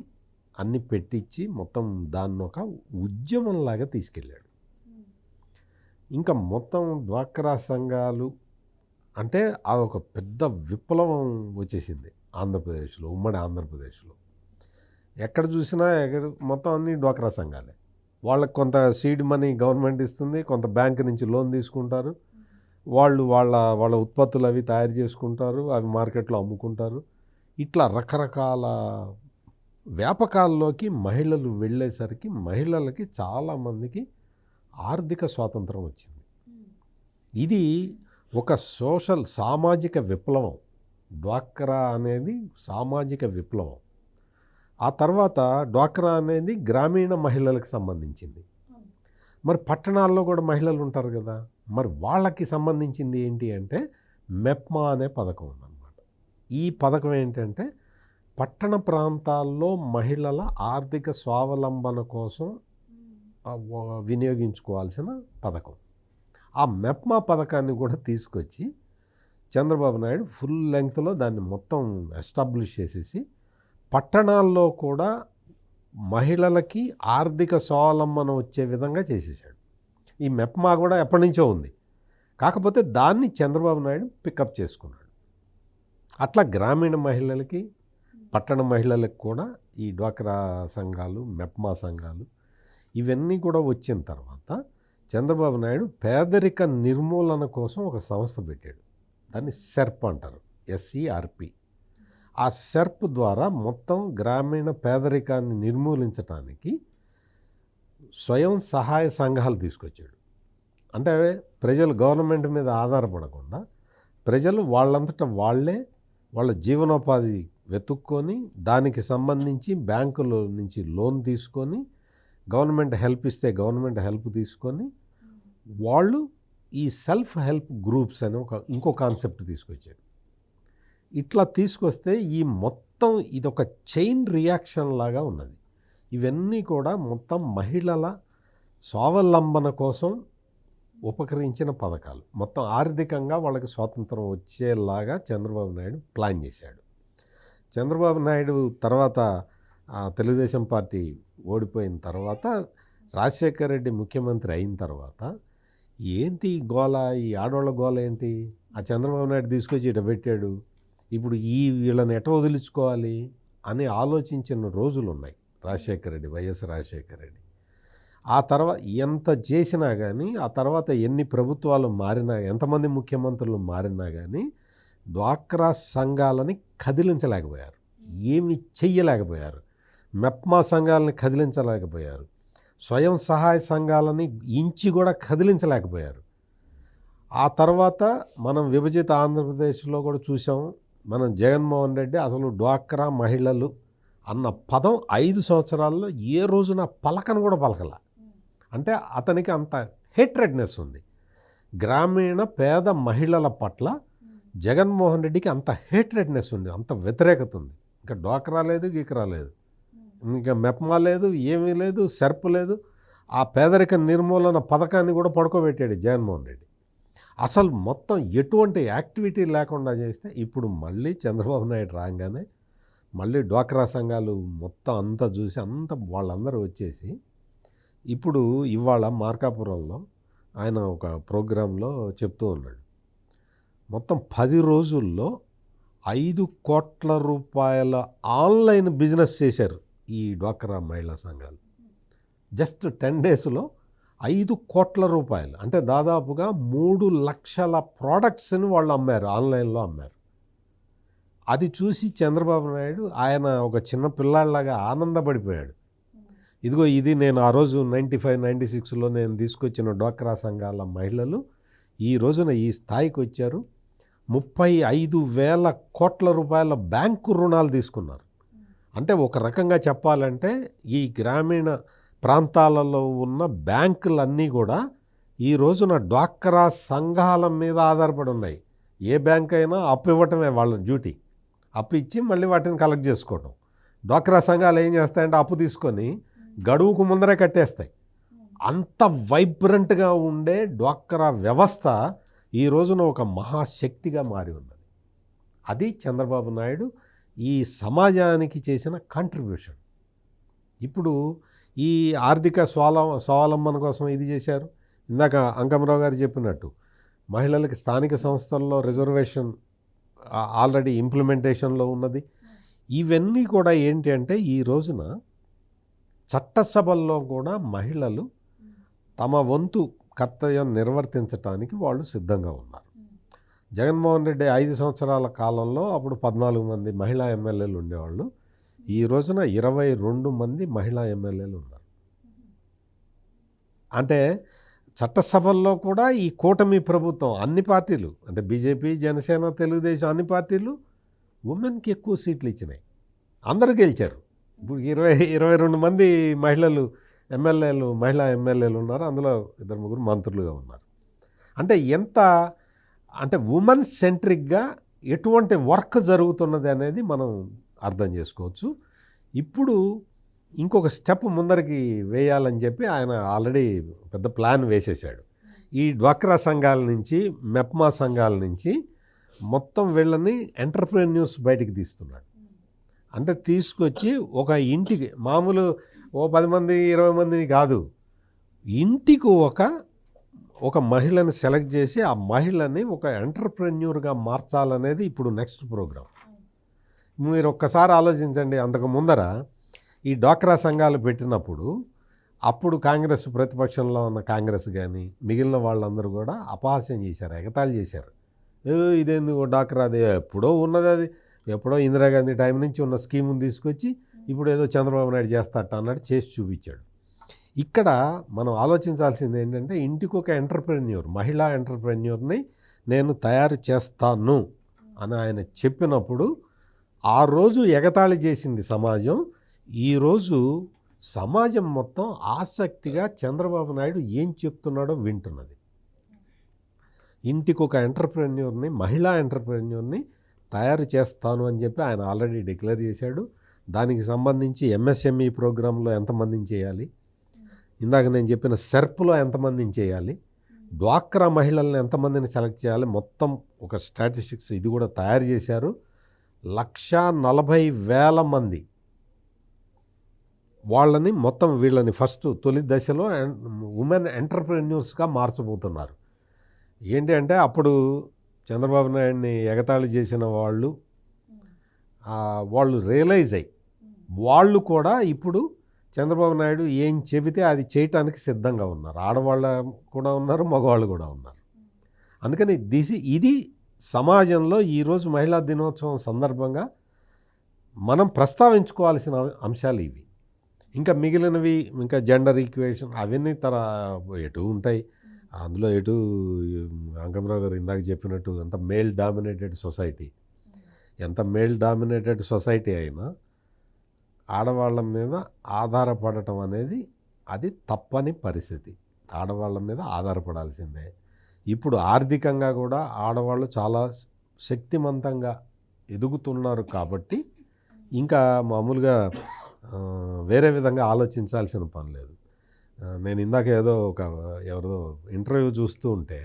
అన్ని పెట్టించి మొత్తం దాన్ని ఒక ఉద్యమంలాగా తీసుకెళ్ళాడు. ఇంకా మొత్తం డ్వాక్రా సంఘాలు అంటే అదొక పెద్ద విప్లవం వచ్చేసింది ఆంధ్రప్రదేశ్లో, ఉమ్మడి ఆంధ్రప్రదేశ్లో. ఎక్కడ చూసినా మొత్తం అన్ని డ్వాక్రా సంఘాలే. వాళ్ళకి కొంత సీడ్ మనీ గవర్నమెంట్ ఇస్తుంది, కొంత బ్యాంక్ నుంచి లోన్ తీసుకుంటారు, వాళ్ళు వాళ్ళ ఉత్పత్తులు అవి తయారు చేసుకుంటారు, అవి మార్కెట్లో అమ్ముకుంటారు. ఇట్లా రకరకాల వ్యాపకాల్లోకి మహిళలు వెళ్ళేసరికి మహిళలకి చాలామందికి ఆర్థిక స్వాతంత్రం వచ్చింది. ఇది ఒక సామాజిక విప్లవం. డ్వాక్రా అనేది సామాజిక విప్లవం. ఆ తర్వాత డ్వాక్రా అనేది గ్రామీణ మహిళలకు సంబంధించింది. మరి పట్టణాల్లో కూడా మహిళలు ఉంటారు కదా, మరి వాళ్ళకి సంబంధించింది ఏంటి అంటే మెప్మా అనే పథకం ఉందన్నమాట. ఈ పథకం ఏంటంటే పట్టణ ప్రాంతాల్లో మహిళల ఆర్థిక స్వావలంబన కోసం వినియోగించుకోవాల్సిన పథకం. ఆ మెప్మా పథకాన్ని కూడా తీసుకొచ్చి చంద్రబాబు నాయుడు ఫుల్ లెంగ్త్లో దాన్ని మొత్తం ఎస్టాబ్లిష్ చేసేసి పట్టణాల్లో కూడా మహిళలకి ఆర్థిక స్వావలంబన వచ్చే విధంగా చేసేసాడు. ఈ మెప్మా కూడా ఎప్పటి నుంచో ఉంది, కాకపోతే దాన్ని చంద్రబాబు నాయుడు పికప్ చేసుకున్నాడు. అట్లా గ్రామీణ మహిళలకి పట్టణ మహిళలకు కూడా ఈ డ్వాక్రా సంఘాలు, మెప్మా సంఘాలు ఇవన్నీ కూడా వచ్చిన తర్వాత చంద్రబాబు నాయుడు పేదరిక నిర్మూలన కోసం ఒక సంస్థ పెట్టాడు. దాన్ని సెర్ప్ అంటారు, SERP. ఆ సెర్ప్ ద్వారా మొత్తం గ్రామీణ పేదరికాన్ని నిర్మూలించడానికి స్వయం సహాయ సంఘాలు తీసుకొచ్చాడు. అంటే ప్రజలు గవర్నమెంట్ మీద ఆధారపడకుండా ప్రజలు వాళ్ళంతటా వాళ్ళ జీవనోపాధి వెతుక్కొని దానికి సంబంధించి బ్యాంకుల నుంచి లోన్ తీసుకొని గవర్నమెంట్ హెల్ప్ ఇస్తే గవర్నమెంట్ హెల్ప్ తీసుకొని వాళ్ళు ఈ సెల్ఫ్ హెల్ప్ గ్రూప్స్ అని ఇంకో కాన్సెప్ట్ తీసుకొచ్చారు. ఇట్లా తీసుకొస్తే ఈ మొత్తం ఇదొక చైన్ రియాక్షన్ లాగా ఉన్నది. ఇవన్నీ కూడా మొత్తం మహిళల స్వావలంబన కోసం ఉపకరించిన పథకాలు. మొత్తం ఆర్థికంగా వాళ్ళకి స్వాతంత్రం వచ్చేలాగా చంద్రబాబు నాయుడు ప్లాన్ చేశాడు. చంద్రబాబు నాయుడు తర్వాత తెలుగుదేశం పార్టీ ఓడిపోయిన తర్వాత రాజశేఖర్ రెడ్డి ముఖ్యమంత్రి అయిన తర్వాత ఏంటి గోల, ఈ ఆడవాళ్ళ గోల ఏంటి, ఆ చంద్రబాబు నాయుడు తీసుకొచ్చి ఇట పెట్టాడు, ఇప్పుడు వీళ్ళని ఎట వదిలించుకోవాలి అని ఆలోచించిన రోజులు ఉన్నాయి రాజశేఖర రెడ్డి, వైఎస్ రాజశేఖర రెడ్డి. ఆ తర్వాత ఎంత చేసినా కానీ, ఆ తర్వాత ఎన్ని ప్రభుత్వాలు మారినా, ఎంతమంది ముఖ్యమంత్రులు మారినా కానీ డ్వాక్రా సంఘాలని కదిలించలేకపోయారు, ఏమి చెయ్యలేకపోయారు. మెప్మా సంఘాలని కదిలించలేకపోయారు, స్వయం సహాయ సంఘాలని ఇంచి కూడా కదిలించలేకపోయారు. ఆ తర్వాత మనం విభజిత ఆంధ్రప్రదేశ్లో కూడా చూసాం. మనం జగన్మోహన్ రెడ్డి అసలు డ్వాక్రా మహిళలు అన్న పదం 5 సంవత్సరాల్లో ఏ రోజున పలకను కూడా పలకల. అంటే అతనికి అంత హేట్రెడ్నెస్ ఉంది. గ్రామీణ పేద మహిళల పట్ల జగన్మోహన్ రెడ్డికి అంత హేట్రెడ్నెస్ ఉంది, అంత వ్యతిరేకత ఉంది. ఇంకా డ్వాక్రా లేదు, గీక్రా లేదు, ఇంకా మెప్మా లేదు, ఏమీ లేదు, సెర్ప్ లేదు. ఆ పేదరిక నిర్మూలన పథకాన్ని కూడా పడుకోబెట్టాడు జగన్మోహన్ రెడ్డి. అసలు మొత్తం ఎటువంటి యాక్టివిటీ లేకుండా చేస్తే ఇప్పుడు మళ్ళీ చంద్రబాబు నాయుడు రాగానే మళ్ళీ డ్వాక్రా సంఘాలు మొత్తం అంతా చూసి వాళ్ళందరూ వచ్చేసి ఇప్పుడు ఇవాళ మార్కాపురంలో ఆయన ఒక ప్రోగ్రాంలో చెప్తూ ఉన్నాడు, మొత్తం 10 రోజుల్లో 5 కోట్ల రూపాయల ఆన్లైన్ బిజినెస్ చేశారు ఈ డ్వాక్రా మహిళా సంఘాలు. జస్ట్ 10 డేస్లో 5 కోట్ల రూపాయలు, అంటే దాదాపుగా 3 లక్షల ప్రోడక్ట్స్ని వాళ్ళు అమ్మారు, ఆన్లైన్లో అమ్మారు. అది చూసి చంద్రబాబు నాయుడు ఆయన ఒక చిన్న పిల్లాడిలాగా ఆనందపడిపోయాడు. ఇదిగో ఇది నేను ఆ రోజు 95-96లో నేను తీసుకొచ్చిన డ్వాక్రా సంఘాల మహిళలు ఈ రోజున ఈ స్థాయికి వచ్చారు. 35,000 కోట్ల రూపాయల బ్యాంకు రుణాలు తీసుకున్నారు. అంటే ఒక రకంగా చెప్పాలంటే ఈ గ్రామీణ ప్రాంతాలలో ఉన్న బ్యాంకులన్నీ కూడా ఈ రోజున డ్వాక్రా సంఘాల మీద ఆధారపడి ఉన్నాయి. ఏ బ్యాంక్ అయినా అప్పు ఇవ్వటమే వాళ్ళ డ్యూటీ, అప్పు ఇచ్చి మళ్ళీ వాటిని కలెక్ట్ చేసుకోవడం. డ్వాక్రా సంఘాలు ఏం చేస్తాయంటే అప్పు తీసుకొని గడువుకు ముందరే కట్టేస్తాయి. అంత వైబ్రెంట్గా ఉండే డ్వాక్రా వ్యవస్థ ఈ రోజున ఒక మహాశక్తిగా మారి ఉన్నది. అది చంద్రబాబు నాయుడు ఈ సమాజానికి చేసిన కాంట్రిబ్యూషన్. ఇప్పుడు ఈ ఆర్థిక స్వావలంబన కోసం ఇది చేశారు. ఇందాక అంకమరావు గారు చెప్పినట్టు మహిళలకి స్థానిక సంస్థల్లో రిజర్వేషన్ ఆల్రెడీ ఇంప్లిమెంటేషన్లో ఉన్నది. ఇవన్నీ కూడా ఏంటి అంటే ఈ రోజున చట్టసభల్లో కూడా మహిళలు తమ వంతు కర్తవ్యం నిర్వర్తించడానికి వాళ్ళు సిద్ధంగా ఉన్నారు. జగన్మోహన్ రెడ్డి 5 సంవత్సరాల కాలంలో అప్పుడు 14 మంది మహిళా ఎమ్మెల్యేలు ఉండేవాళ్ళు. ఈ రోజున 22 మంది మహిళా ఎమ్మెల్యేలు ఉన్నారు. అంటే చట్టసభల్లో కూడా ఈ కూటమి ప్రభుత్వం అన్ని పార్టీలు, అంటే బీజేపీ, జనసేన, తెలుగుదేశం అన్ని పార్టీలు ఉమెన్కి ఎక్కువ సీట్లు ఇచ్చినాయి. అందరూ గెలిచారు. ఇప్పుడు 22 మంది మహిళా ఎమ్మెల్యేలు ఉన్నారు. అందులో 2-3 మంత్రులుగా ఉన్నారు. అంటే అంటే ఉమెన్ సెంట్రిక్గా ఎటువంటి వర్క్ జరుగుతున్నది అనేది మనం అర్థం చేసుకోవచ్చు. ఇప్పుడు ఇంకొక స్టెప్ ముందరికి వేయాలని చెప్పి ఆయన ఆల్రెడీ పెద్ద ప్లాన్ వేసేసాడు. ఈ డ్వాక్రా సంఘాల నుంచి, మెప్మా సంఘాల నుంచి మొత్తం వీళ్ళని ఎంటర్‌ప్రెన్యూర్స్ బయటికి తీస్తున్నాడు. అంటే తీసుకొచ్చి ఒక ఇంటికి మామూలు 10 మంది 20 మందిని కాదు, ఇంటికి ఒక మహిళని సెలెక్ట్ చేసి ఆ మహిళని ఒక ఎంటర్‌ప్రెన్యూర్గా మార్చాలనేది ఇప్పుడు నెక్స్ట్ ప్రోగ్రాం. మీరు ఒక్కసారి ఆలోచించండి, అంతకు ముందర ఈ డ్వాక్రా సంఘాలు పెట్టినప్పుడు అప్పుడు కాంగ్రెస్ ప్రతిపక్షంలో ఉన్న కాంగ్రెస్ కానీ మిగిలిన వాళ్ళందరూ కూడా అపహాస్యం చేశారు, ఎగతాళి చేశారు. ఇదేంది డ్వాక్రాది ఎప్పుడో ఉన్నది, అది ఎప్పుడో ఇందిరాగాంధీ టైం నుంచి ఉన్న స్కీముని తీసుకొచ్చి ఇప్పుడు ఏదో చంద్రబాబు నాయుడు చేస్తాట అన్నట్టు చేసి చూపించాడు. ఇక్కడ మనం ఆలోచించాల్సింది ఏంటంటే ఇంటికి ఒక ఎంటర్‌ప్రెన్యూర్, మహిళా ఎంటర్‌ప్రెన్యూర్ని నేను తయారు చేస్తాను అని ఆయన చెప్పినప్పుడు ఆ రోజు ఎగతాళి చేసింది సమాజం. ఈరోజు సమాజం మొత్తం ఆసక్తిగా చంద్రబాబు నాయుడు ఏం చెప్తున్నాడో వింటున్నది. ఇంటికి ఒక ఎంటర్ప్రెన్యూర్ని, మహిళా ఎంటర్ప్రెన్యూర్ని తయారు చేస్తాను అని చెప్పి ఆయన ఆల్రెడీ డిక్లేర్ చేశాడు. దానికి సంబంధించి ఎంఎస్ఎంఈ ప్రోగ్రాంలో ఎంతమందిని చేయాలి, ఇందాక నేను చెప్పిన సెర్ప్లో ఎంతమందిని చేయాలి, డ్వాక్రా మహిళలను ఎంతమందిని సెలెక్ట్ చేయాలి, మొత్తం ఒక స్టాటిస్టిక్స్ ఇది కూడా తయారు చేశారు. 140,000 మంది వాళ్ళని మొత్తం వీళ్ళని ఫస్ట్ తొలి దశలో ఉమెన్ ఎంటర్ప్రెన్యూర్స్గా మార్చబోతున్నారు. ఏంటి అంటే అప్పుడు చంద్రబాబు నాయుడిని ఎగతాళి చేసిన వాళ్ళు రియలైజ్ అయ్యి వాళ్ళు కూడా ఇప్పుడు చంద్రబాబు నాయుడు ఏం చెబితే అది చేయటానికి సిద్ధంగా ఉన్నారు. ఆడవాళ్ళు కూడా ఉన్నారు, మగవాళ్ళు కూడా ఉన్నారు. అందుకని ఇది సమాజంలో ఈరోజు మహిళా దినోత్సవం సందర్భంగా మనం ప్రస్తావించుకోవాల్సిన అంశాలు ఇవి. ఇంకా మిగిలినవి ఇంకా జెండర్ ఈక్వేషన్ అవన్నీ ఎటు ఉంటాయి. అందులో ఎటు అంకమరావు గారు ఇందాక చెప్పినట్టు అంత మేల్ డామినేటెడ్ సొసైటీ, ఎంత మేల్ డామినేటెడ్ సొసైటీ అయినా ఆడవాళ్ళ మీద ఆధారపడటం అనేది అది తప్పని పరిస్థితి. ఆడవాళ్ళ మీద ఆధారపడాల్సిందే. ఇప్పుడు ఆర్థికంగా కూడా ఆడవాళ్ళు చాలా శక్తిమంతంగా ఎదుగుతున్నారు కాబట్టి ఇంకా మామూలుగా వేరే విధంగా ఆలోచించాల్సిన పని లేదు. నేను ఇందాక ఎవరిదో ఇంటర్వ్యూ చూస్తూ ఉంటే,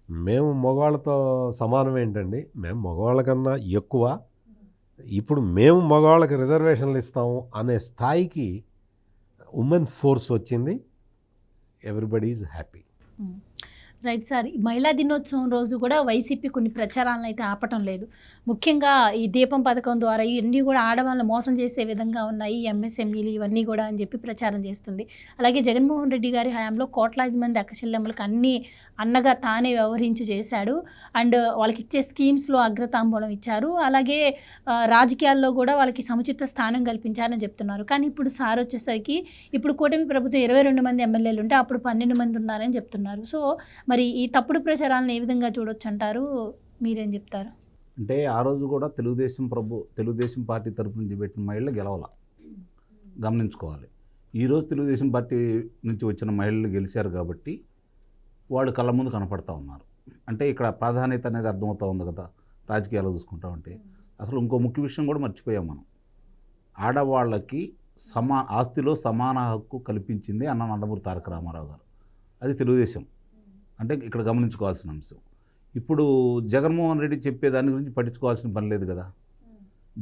మేము మగవాళ్ళతో సమానం ఏంటండి, మేము మగవాళ్ళ కన్నా ఎక్కువ, ఇప్పుడు మేము మగవాళ్ళకి రిజర్వేషన్లు ఇస్తాము అనే స్థాయికి ఉమెన్ ఫోర్స్ వచ్చింది. Everybody is happy. Right sir. మహిళా దినోత్సవం రోజు కూడా వైసీపీ కొన్ని ప్రచారాలను అయితే ఆపటం లేదు. ముఖ్యంగా ఈ దీపం పథకం ద్వారా ఇవన్నీ కూడా ఆడవాళ్ళని మోసం చేసే విధంగా ఉన్నాయి, ఎంఎస్ఎంఈలు ఇవన్నీ కూడా అని చెప్పి ప్రచారం చేస్తుంది. అలాగే జగన్మోహన్ రెడ్డి గారి హయాంలో కోట్లాది మంది అక్కచెల్లెమ్మలకు అన్నీ అన్నగా తానే వ్యవహరించి చేశాడు. అండ్ వాళ్ళకి ఇచ్చే స్కీమ్స్లో అగ్రతాంబూలం ఇచ్చారు. అలాగే రాజకీయాల్లో కూడా వాళ్ళకి సముచిత స్థానం కల్పించారని చెప్తున్నారు. కానీ ఇప్పుడు సార్ వచ్చేసరికి ఇప్పుడు కూటమి ప్రభుత్వం 22 మంది ఎమ్మెల్యేలు ఉంటే అప్పుడు 12 మంది ఉన్నారని చెప్తున్నారు. సో మరి ఈ తప్పుడు ప్రచారాలను ఏ విధంగా చూడొచ్చు అంటారు, మీరేం చెప్తారు? అంటే ఆ రోజు కూడా తెలుగుదేశం పార్టీ తరపు నుంచి పెట్టిన మహిళలు గెలవాల గమనించుకోవాలి. ఈరోజు తెలుగుదేశం పార్టీ నుంచి వచ్చిన మహిళలు గెలిచారు కాబట్టి వాళ్ళు కళ్ళ ముందు కనపడతా ఉన్నారు. అంటే ఇక్కడ ప్రాధాన్యత అనేది అర్థమవుతూ ఉంది కదా. రాజకీయాలు చూసుకుంటా ఉంటే అసలు ఇంకో ముఖ్య విషయం కూడా మర్చిపోయాం మనం. ఆడవాళ్ళకి ఆస్తిలో సమాన హక్కు కల్పించింది అన్న నందమూరి తారక రామారావు గారు. అది తెలుగుదేశం. అంటే ఇక్కడ గమనించుకోవాల్సిన అంశం. ఇప్పుడు జగన్మోహన్ రెడ్డి చెప్పేదాని గురించి పట్టించుకోవాల్సిన పని లేదు కదా.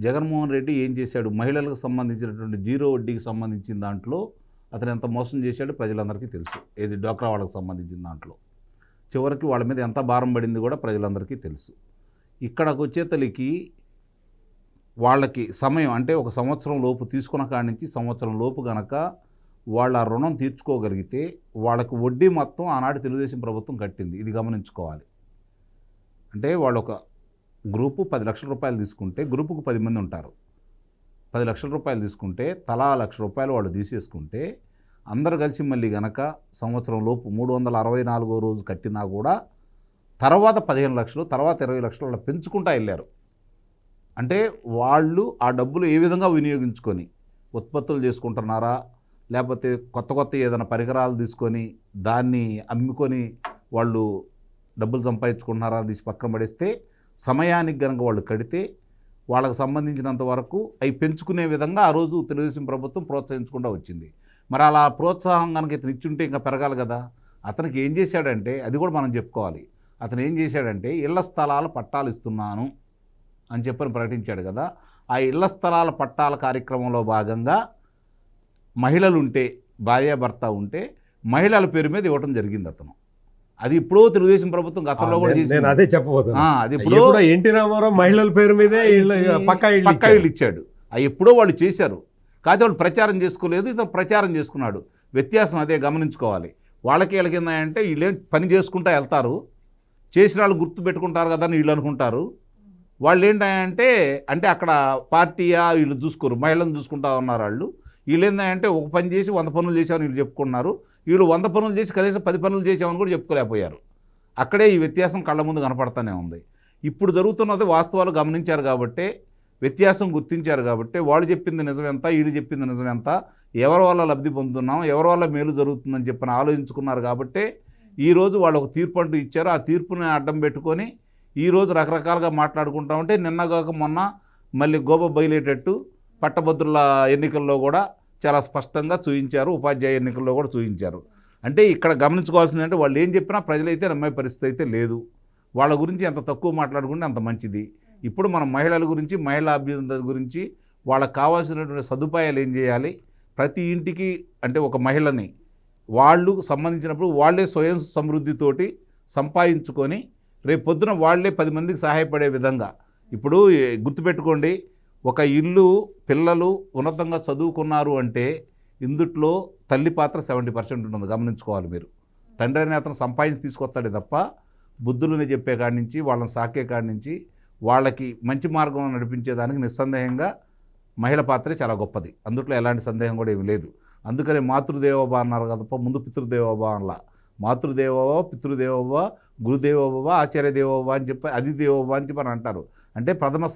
జగన్మోహన్ రెడ్డి ఏం చేశాడు, మహిళలకు సంబంధించినటువంటి జీరో వడ్డీకి సంబంధించిన దాంట్లో అతను ఎంత మోసం చేశాడో ప్రజలందరికీ తెలుసు. ఏది డ్వాక్రా వాళ్ళకి సంబంధించిన దాంట్లో చివరికి వాళ్ళ మీద ఎంత భారం పడింది కూడా ప్రజలందరికీ తెలుసు. ఇక్కడకు వచ్చేతలికి వాళ్ళకి సమయం అంటే ఒక సంవత్సరం లోపు తీసుకున్న కాడి నుంచి సంవత్సరం లోపు గనక వాళ్ళ రుణం తీర్చుకోగలిగితే వాళ్ళకు వడ్డీ మొత్తం ఆనాడు తెలుగుదేశం ప్రభుత్వం కట్టింది. ఇది గమనించుకోవాలి. అంటే వాళ్ళు ఒక గ్రూపు 10 లక్షల రూపాయలు తీసుకుంటే గ్రూపుకు 10 మంది ఉంటారు. 10 లక్షల రూపాయలు తీసుకుంటే తలా 1,00,000 రూపాయలు వాళ్ళు తీసేసుకుంటే అందరు కలిసి మళ్ళీ గనక సంవత్సరం లోపు 364వ రోజు కట్టినా కూడా తర్వాత 15 లక్షలు, తర్వాత 20 లక్షలు వాళ్ళు పెంచుకుంటూ వెళ్ళారు. అంటే వాళ్ళు ఆ డబ్బులు ఏ విధంగా వినియోగించుకొని ఉత్పత్తులు చేసుకుంటున్నారా, లేకపోతే కొత్త ఏదైనా పరికరాలు తీసుకొని దాన్ని అమ్ముకొని వాళ్ళు డబ్బులు సంపాదించుకుంటున్నారా తీసి పక్కన పడేస్తే, సమయానికి కనుక వాళ్ళు కడితే వాళ్ళకు సంబంధించినంత వరకు అవి పెంచుకునే విధంగా ఆ రోజు తెలుగుదేశం ప్రభుత్వం ప్రోత్సహించుకుంటూ వచ్చింది. మరి అలా ప్రోత్సాహం కనుక ఇతను ఇచ్చుంటే ఇంకా పెరగాలి కదా. అతనికి ఏం చేశాడంటే, అది కూడా మనం చెప్పుకోవాలి, అతను ఏం చేశాడంటే ఇళ్ల స్థలాల పట్టాలు ఇస్తున్నాను అని చెప్పని ప్రకటించాడు కదా. ఆ ఇళ్ల స్థలాల పట్టాల కార్యక్రమంలో భాగంగా మహిళలు ఉంటే, భార్యాభర్త ఉంటే మహిళల పేరు మీద ఇవ్వడం జరిగింది అతను. అది ఇప్పుడు తెలుగుదేశం ప్రభుత్వం గతంలో కూడా చేసింది. అదే చెప్పబోతున్నా. అది ఇప్పుడు ఎన్టీ రామారావు మహిళల పేరు మీదే పక్కా ఇళ్ళు ఇచ్చాడు. అవి ఎప్పుడో వాళ్ళు చేశారు, కాకపోతే వాళ్ళు ప్రచారం చేసుకోలేదు, ఇతను ప్రచారం చేసుకున్నాడు. వ్యత్యాసం అదే గమనించుకోవాలి. వాళ్ళకి వీళ్ళకి ఏంటంటే వీళ్ళేం పని చేసుకుంటూ వెళ్తారు, చేసిన వాళ్ళు గుర్తు పెట్టుకుంటారు కదా అని వీళ్ళు అనుకుంటారు. వాళ్ళు ఏంటంటే అంటే అక్కడ పార్టీయా వీళ్ళు చూసుకోరు, మహిళలను చూసుకుంటా ఉన్నారు వాళ్ళు. వీళ్ళు ఏంటంటే ఒక పని చేసి 100 పనులు చేసామని వీళ్ళు చెప్పుకున్నారు. వీళ్ళు 100 పనులు చేసి కనీసం 10 పనులు చేసామని కూడా చెప్పుకోలేకపోయారు. అక్కడే ఈ వ్యత్యాసం కళ్ళ ముందు కనపడతానే ఉంది. ఇప్పుడు జరుగుతున్నది వాస్తవాలు గమనించారు కాబట్టి వ్యత్యాసం గుర్తించారు కాబట్టి వాళ్ళు చెప్పింది నిజమెంత, వీళ్ళు చెప్పింది నిజమెంత, ఎవరి వల్ల లబ్ధి పొందుతున్నాం, ఎవరి వల్ల మేలు జరుగుతుందని చెప్పని ఆలోచించుకున్నారు కాబట్టి ఈరోజు వాళ్ళు ఒక తీర్పు అంటూ ఇచ్చారు. ఆ తీర్పుని అడ్డం పెట్టుకొని ఈరోజు రకరకాలుగా మాట్లాడుకుంటా ఉంటే నిన్నగాక మొన్న మళ్ళీ గోబ బయలేటట్టు పట్టభద్రుల ఎన్నికల్లో కూడా చాలా స్పష్టంగా చూపించారు, ఉపాధ్యాయ ఎన్నికల్లో కూడా చూపించారు. అంటే ఇక్కడ గమనించుకోవాల్సింది అంటే వాళ్ళు ఏం చెప్పినా ప్రజలైతే నమ్మే పరిస్థితి అయితే లేదు. వాళ్ళ గురించి ఎంత తక్కువ మాట్లాడుకుంటే అంత మంచిది. ఇప్పుడు మనం మహిళల గురించి, మహిళా అభ్యున్నతి గురించి, వాళ్ళకి కావాల్సినటువంటి సదుపాయాలు ఏం చేయాలి, ప్రతి ఇంటికి అంటే ఒక మహిళని వాళ్ళు సంబంధించినప్పుడు వాళ్ళే స్వయం సమృద్ధితోటి సంపాదించుకొని రేపు పొద్దున వాళ్ళే 10 మందికి సహాయపడే విధంగా. ఇప్పుడు గుర్తుపెట్టుకోండి, ఒక ఇల్లు పిల్లలు ఉన్నతంగా చదువుకున్నారు అంటే ఇందుట్లో తల్లి పాత్ర 70% ఉంటుంది. గమనించుకోవాలి మీరు. తండ్రి అనే అతను సంపాదించి తీసుకొస్తాడే తప్ప బుద్ధులని చెప్పే కాడి నుంచి, వాళ్ళని సాకే కాడి నుంచి, వాళ్ళకి మంచి మార్గంలో నడిపించేదానికి నిస్సందేహంగా మహిళ పాత్రే చాలా గొప్పది. అందుట్లో ఎలాంటి సందేహం కూడా ఏమి లేదు. అందుకని మాతృదేవోభవ అన్నారు తప్ప ముందు పితృదేవోభవ అనలా. మాతృదేవోభవ, పితృదేవోభవ, గురుదేవోభవ, ఆచార్య దేవోభవ అని చెప్పి అధిదేవోభవ అని చెప్పి అంటారు. అంటే ప్రథమ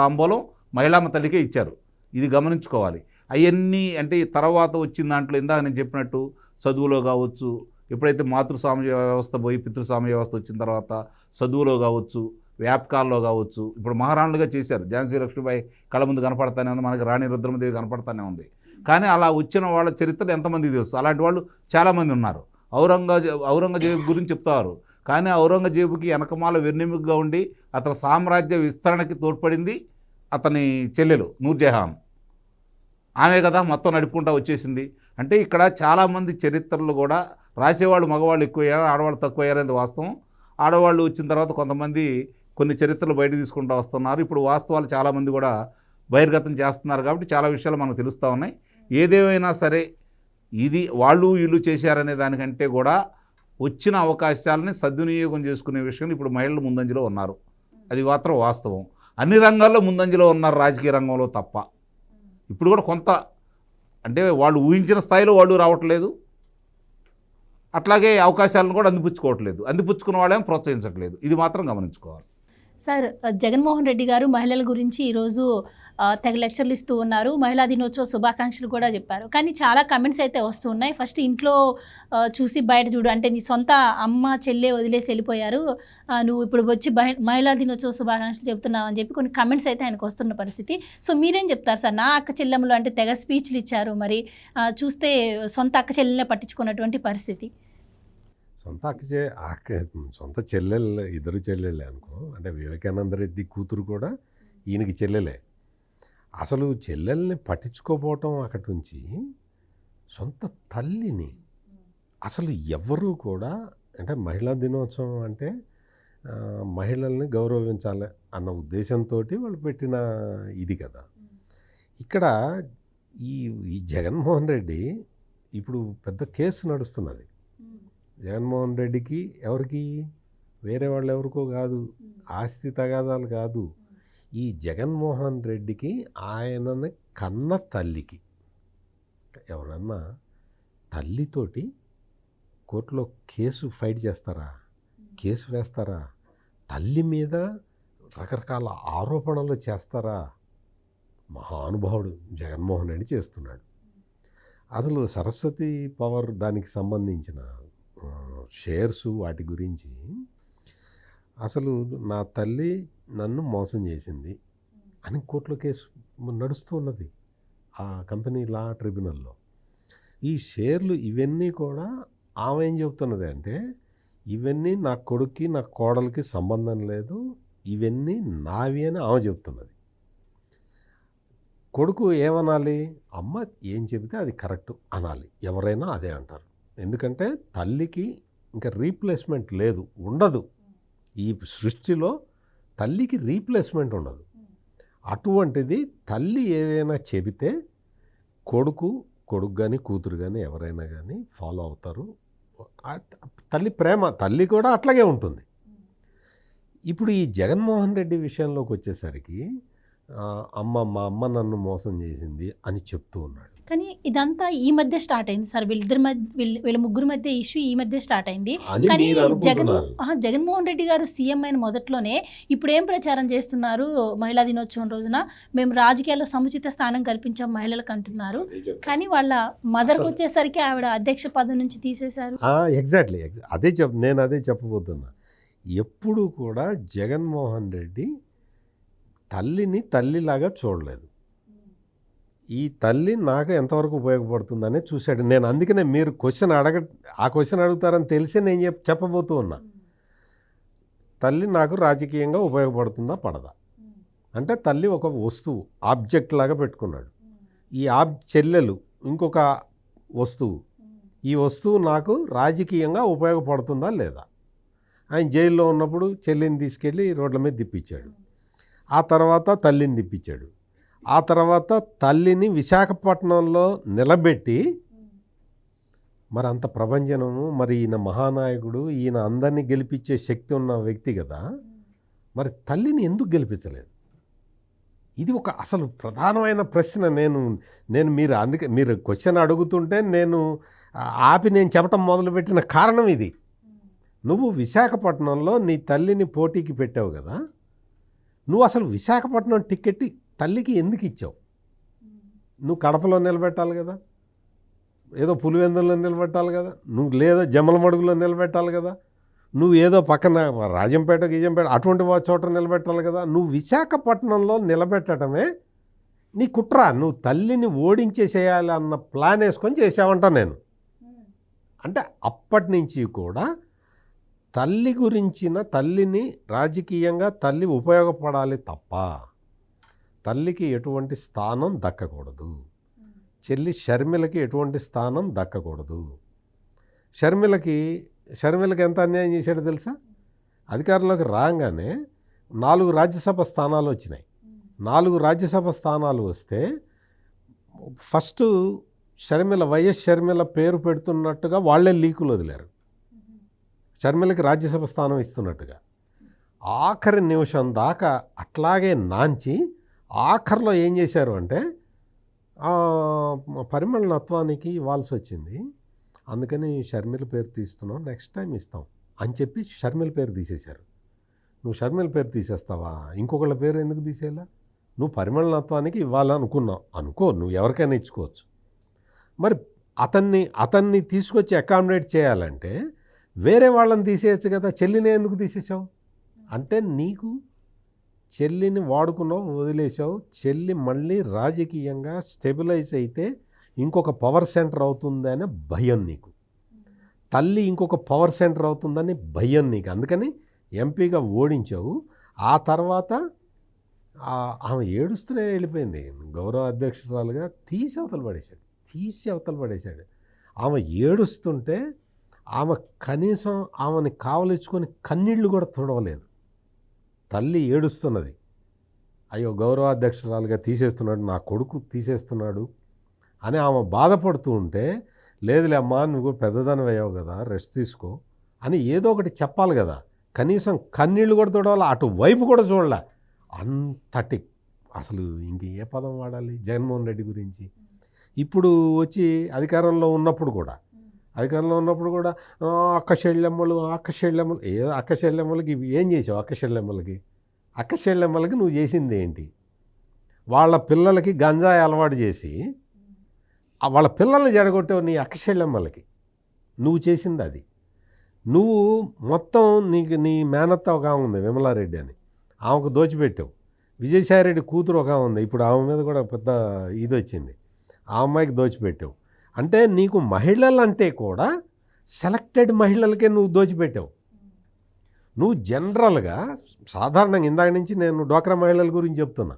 తాంబూలం మహిళామ తల్లికే ఇచ్చారు. ఇది గమనించుకోవాలి. అవన్నీ అంటే తర్వాత వచ్చిన దాంట్లో ఇందాక నేను చెప్పినట్టు చదువులో కావచ్చు, ఎప్పుడైతే మాతృస్వామ్య వ్యవస్థ పోయి పితృస్వామ్య వ్యవస్థ వచ్చిన తర్వాత చదువులో కావచ్చు, వ్యాపకాల్లో కావచ్చు, ఇప్పుడు మహారాణులుగా చేశారు. ఝాన్సీ లక్ష్మీబాయి కళ్ళ ముందు కనపడతానే ఉంది, మనకి రాణి రుద్రమదేవి కనపడతానే ఉంది. కానీ అలా వచ్చిన వాళ్ళ చరిత్రలు ఎంతమందికి తెలుసు? అలాంటి వాళ్ళు చాలామంది ఉన్నారు. ఔరంగజేబు గురించి చెప్తారు. కానీ ఔరంగజేబుకి వెనకమాల వెన్నెముకగా ఉండి అతని సామ్రాజ్య విస్తరణకి తోడ్పడింది అతని చెల్లెలు నూర్జహాన్. ఆమె కదా మొత్తం నడుపుకుంటూ వచ్చేసింది. అంటే ఇక్కడ చాలామంది చరిత్రలు కూడా రాసేవాళ్ళు మగవాళ్ళు ఎక్కువయ్యారు, ఆడవాళ్ళు తక్కువయ్యారనేది వాస్తవం. ఆడవాళ్ళు వచ్చిన తర్వాత కొంతమంది కొన్ని చరిత్రలు బయట తీసుకుంటూ వస్తున్నారు. ఇప్పుడు వాస్తవాలు చాలామంది కూడా బహిర్గతం చేస్తున్నారు కాబట్టి చాలా విషయాలు మనకు తెలుస్తూ ఉన్నాయి. ఏదేమైనా సరే ఇది వాళ్ళు వీళ్ళు చేశారనే దానికంటే కూడా వచ్చిన అవకాశాలని సద్వినియోగం చేసుకునే విషయంలో ఇప్పుడు మహిళలు ముందంజలో ఉన్నారు. అది మాత్రం వాస్తవం. అన్ని రంగాల్లో ముందంజలో ఉన్నారు, రాజకీయ రంగంలో తప్ప. ఇప్పుడు కూడా కొంత అంటే వాళ్ళు ఊహించిన స్థాయిలో వాళ్ళు రావట్లేదు, అట్లాగే అవకాశాలను కూడా అందిపుచ్చుకున్న వాళ్ళేమో ప్రోత్సహించట్లేదు. ఇది మాత్రం గమనించుకోవాలి. సార్, జగన్మోహన్ రెడ్డి గారు మహిళల గురించి ఈరోజు తెగ లెక్చర్లు ఇస్తూ ఉన్నారు. మహిళా దినోత్సవ శుభాకాంక్షలు కూడా చెప్పారు. కానీ చాలా కమెంట్స్ అయితే వస్తూ ఉన్నాయి. ఫస్ట్ ఇంట్లో చూసి బయట చూడు, అంటే నీ సొంత అమ్మ చెల్లె వదిలేసి వెళ్ళిపోయారు, నువ్వు ఇప్పుడు వచ్చి మహిళా దినోత్సవ శుభాకాంక్షలు చెప్తున్నావు అని చెప్పి కొన్ని కమెంట్స్ అయితే ఆయనకు వస్తున్న పరిస్థితి. సో మీరేం చెప్తారు సార్? నా అక్క చెల్లెమ్మలు అంటే తెగ స్పీచ్లు ఇచ్చారు, మరి చూస్తే సొంత అక్క చెల్లెలనే పట్టించుకున్నటువంటి పరిస్థితి. సొంత చెల్లెళ్ళు, ఇద్దరు చెల్లెళ్ళే అనుకో. అంటే వివేకానంద రెడ్డి కూతురు కూడా ఈయనకి చెల్లెలే. అసలు చెల్లెల్ని పట్టించుకోపోవటం అక్కడి నుంచి సొంత తల్లిని అసలు ఎవరు కూడా, అంటే మహిళా దినోత్సవం అంటే మహిళల్ని గౌరవించాలి అన్న ఉద్దేశంతో వాళ్ళు పెట్టిన ఇది కదా. ఇక్కడ ఈ జగన్మోహన్ రెడ్డి ఇప్పుడు పెద్ద కేసు నడుస్తున్నది. జగన్మోహన్ రెడ్డికి ఎవరికి, వేరే వాళ్ళు ఎవరికో కాదు, ఆస్తి తగాదాలు కాదు, ఈ జగన్మోహన్ రెడ్డికి ఆయనని కన్న తల్లికి. ఎవరన్నా తల్లితోటి కోర్టులో కేసు ఫైట్ చేస్తారా? కేసు వేస్తారా? తల్లి మీద రకరకాల ఆరోపణలు చేస్తారా? మహానుభావుడు జగన్మోహన్ రెడ్డి చేస్తున్నాడు. అసలు సరస్వతి పవర్ దానికి సంబంధించిన షేర్సు వాటి గురించి అసలు నా తల్లి నన్ను మోసం చేసింది అని కోర్టులో కేసు నడుస్తూ ఉన్నది ఆ కంపెనీ లా ట్రిబ్యునల్లో. ఈ షేర్లు ఇవన్నీ కూడా ఆమె ఏం చెబుతున్నది అంటే, ఇవన్నీ నా కొడుక్కి నా కోడలికి సంబంధం లేదు, ఇవన్నీ నావి అని ఆమె చెబుతున్నది. కొడుకు ఏమనాలి? అమ్మ ఏం చెబితే అది కరెక్ట్ అనాలి. ఎవరైనా అదే అంటారు. ఎందుకంటే తల్లికి ఇంకా రీప్లేస్మెంట్ లేదు, ఉండదు. ఈ సృష్టిలో తల్లికి రీప్లేస్మెంట్ ఉండదు. అటువంటిది తల్లి ఏదైనా చెబితే కొడుకు కానీ కూతురు కానీ ఎవరైనా కానీ ఫాలో అవుతారు. తల్లి ప్రేమ తల్లి కూడా అట్లాగే ఉంటుంది. ఇప్పుడు ఈ జగన్మోహన్ రెడ్డి విషయంలోకి వచ్చేసరికి మా అమ్మ నన్ను మోసం చేసింది అని చెప్తూ ఉన్నాడు. కానీ ఇదంతా ఈ మధ్య స్టార్ట్ అయింది సార్, వీళ్ళ ముగ్గురు మధ్య ఇష్యూ ఈ మధ్య స్టార్ట్ అయింది. అని కానీ మీరు అనుకుంటున్నారు. జగన్మోహన్ రెడ్డి గారు సీఎం అయిన మొదట్లోనే ఇప్పుడు ఏం ప్రచారం చేస్తున్నారు, మహిళా దినోత్సవం రోజున మేము రాజకీయాల్లో సముచిత స్థానం కల్పించాం మహిళలకు అంటున్నారు. కానీ వాళ్ళ మదర్కి వచ్చేసరికి ఆవిడ అధ్యక్ష పదవి నుంచి తీసేశారు. ఎగ్జాక్ట్లీ నేను అదే చెప్పబోతున్నా. ఎప్పుడు కూడా జగన్మోహన్ రెడ్డి తల్లిని తల్లిలాగా చూడలేదు. ఈ తల్లి నాకు ఎంతవరకు ఉపయోగపడుతుందనే చూశాడు. నేను అందుకనే మీరు ఆ క్వశ్చన్ అడుగుతారని తెలిసే నేను చెప్పబోతూ ఉన్నా. తల్లి నాకు రాజకీయంగా ఉపయోగపడుతుందా పడదా అంటే తల్లి ఒక వస్తువు ఆబ్జెక్ట్ లాగా పెట్టుకున్నాడు. ఈ చెల్లెలు ఇంకొక వస్తువు. ఈ వస్తువు నాకు రాజకీయంగా ఉపయోగపడుతుందా లేదా. ఆయన జైల్లో ఉన్నప్పుడు చెల్లిని తీసుకెళ్ళి రోడ్ల మీద తిప్పించాడు. ఆ తర్వాత తల్లిని తిప్పించాడు. ఆ తర్వాత తల్లిని విశాఖపట్నంలో నిలబెట్టి మరి అంత ప్రభంజనము, మరి ఈయన మహానాయకుడు, ఈయన అందరినీ గెలిపించే శక్తి ఉన్న వ్యక్తి కదా, మరి తల్లిని ఎందుకు గెలిపించలేదు? ఇది ఒక అసలు ప్రధానమైన ప్రశ్న. నేను మీరు క్వశ్చన్ అడుగుతుంటే నేను చెప్పటం మొదలుపెట్టిన కారణం ఇది. నువ్వు విశాఖపట్నంలో నీ తల్లిని పోటీకి పెట్టావు కదా, నువ్వు అసలు విశాఖపట్నం టికెట్ తల్లికి ఎందుకు ఇచ్చావు? నువ్వు కడపలో నిలబెట్టాలి కదా, ఏదో పులివెందుల్లో నిలబెట్టాలి కదా, నువ్వు లేదా జమ్మలమడుగులో నిలబెట్టాలి కదా, నువ్వు ఏదో పక్కన రాజంపేట గిజంపేట అటువంటి చోట నిలబెట్టాలి కదా. నువ్వు విశాఖపట్నంలో నిలబెట్టడమే నీ కుట్ర. నువ్వు తల్లిని ఓడించేసేయాలి అన్న ప్లాన్ వేసుకొని చేసావంట నేను. అంటే అప్పటి నుంచి కూడా తల్లిని రాజకీయంగా తల్లి ఉపయోగపడాలి తప్ప తల్లికి ఎటువంటి స్థానం దక్కకూడదు. చెల్లి షర్మిలకి ఎటువంటి స్థానం దక్కకూడదు. షర్మిలకి ఎంత అన్యాయం చేశాడో తెలుసా? అధికారంలోకి రాగానే 4 రాజ్యసభ స్థానాలు వచ్చినాయి. 4 రాజ్యసభ స్థానాలు వస్తే ఫస్ట్ వైఎస్ షర్మిల పేరు పెడుతున్నట్టుగా వాళ్ళే లీకులు వదిలారు. షర్మిలకి రాజ్యసభ స్థానం ఇస్తున్నట్టుగా ఆఖరి నిమిషం దాకా అట్లాగే నాంచి ఆఖరిలో ఏం చేశారు అంటే పరిమళ నత్వానికి ఇవ్వాల్సి వచ్చింది, అందుకని షర్మిల పేరు తీస్తున్నాం, నెక్స్ట్ టైం ఇస్తాం అని చెప్పి షర్మిల పేరు తీసేశారు. నువ్వు షర్మిల పేరు తీసేస్తావా? ఇంకొకళ్ళ పేరు ఎందుకు తీసేయాలా? నువ్వు పరిమళ నత్వానికి ఇవ్వాలనుకున్నావు అనుకో, నువ్వు ఎవరికైనా ఇచ్చుకోవచ్చు. మరి అతన్ని తీసుకొచ్చి అకామిడేట్ చేయాలంటే వేరే వాళ్ళని తీసేయచ్చు కదా. చెల్లిని ఎందుకు తీసేసావు? అంటే నీకు చెల్లిని వాడుకున్నావు, వదిలేసావు. చెల్లి మళ్ళీ రాజకీయంగా స్టెబిలైజ్ అయితే ఇంకొక పవర్ సెంటర్ అవుతుందనే భయం నీకు. తల్లి ఇంకొక పవర్ సెంటర్ అవుతుందని భయం నీకు. అందుకని ఎంపీగా ఓడించావు. ఆ తర్వాత ఆమె ఏడుస్తూనే వెళ్ళిపోయింది. గౌరవ అధ్యక్షురాలుగా తీసి అవతల పడేశాడు. ఆమె ఏడుస్తుంటే ఆమె కనీసం ఆమెని కావలించుకొని కన్నీళ్లు కూడా తుడవలేదు. తల్లి ఏడుస్తున్నది, అయ్యో గౌరవాధ్యక్షురాలుగా తీసేస్తున్నాడు, నా కొడుకు తీసేస్తున్నాడు అని ఆమె బాధపడుతూ ఉంటే, లేదులే అమ్మా నువ్వు పెద్దదాని అయ్యావు కదా, రెస్ట్ తీసుకో అని ఏదో ఒకటి చెప్పాలి కదా. కనీసం కన్నీళ్ళు కూడా తుడవాలి, అటువైపు కూడా చూడలే. అంతటి అసలు ఇంక ఏ పదం వాడాలి జగన్మోహన్ రెడ్డి గురించి? ఇప్పుడు వచ్చి అధికారంలో ఉన్నప్పుడు కూడా అక్క చెల్లెమ్మలు అక్క చెల్లెమ్మలకి ఏం చేసావు? అక్క చెల్లెమ్మలకి నువ్వు చేసింది ఏంటి? వాళ్ళ పిల్లలకి గంజాయి అలవాటు చేసి వాళ్ళ పిల్లల్ని జడగొట్టావు. నీ అక్క చెల్లెమ్మలకి నువ్వు చేసింది అది. నువ్వు మొత్తం నీ మేనత్త ఒక ఆమె ఉంది విమలారెడ్డి అని, ఆమెకు దోచిపెట్టావు. విజయసాయిరెడ్డి కూతురు ఒక ఆమె ఉంది, ఇప్పుడు ఆమె మీద కూడా పెద్ద ఇది వచ్చింది, ఆ అమ్మాయికి దోచిపెట్టావు. అంటే నీకు మహిళలంటే కూడా సెలెక్టెడ్ మహిళలకే నువ్వు దోచిపెట్టావు. నువ్వు జనరల్గా సాధారణంగా ఇందాక నుంచి నేను డ్వాక్రా మహిళల గురించి చెప్తున్నా.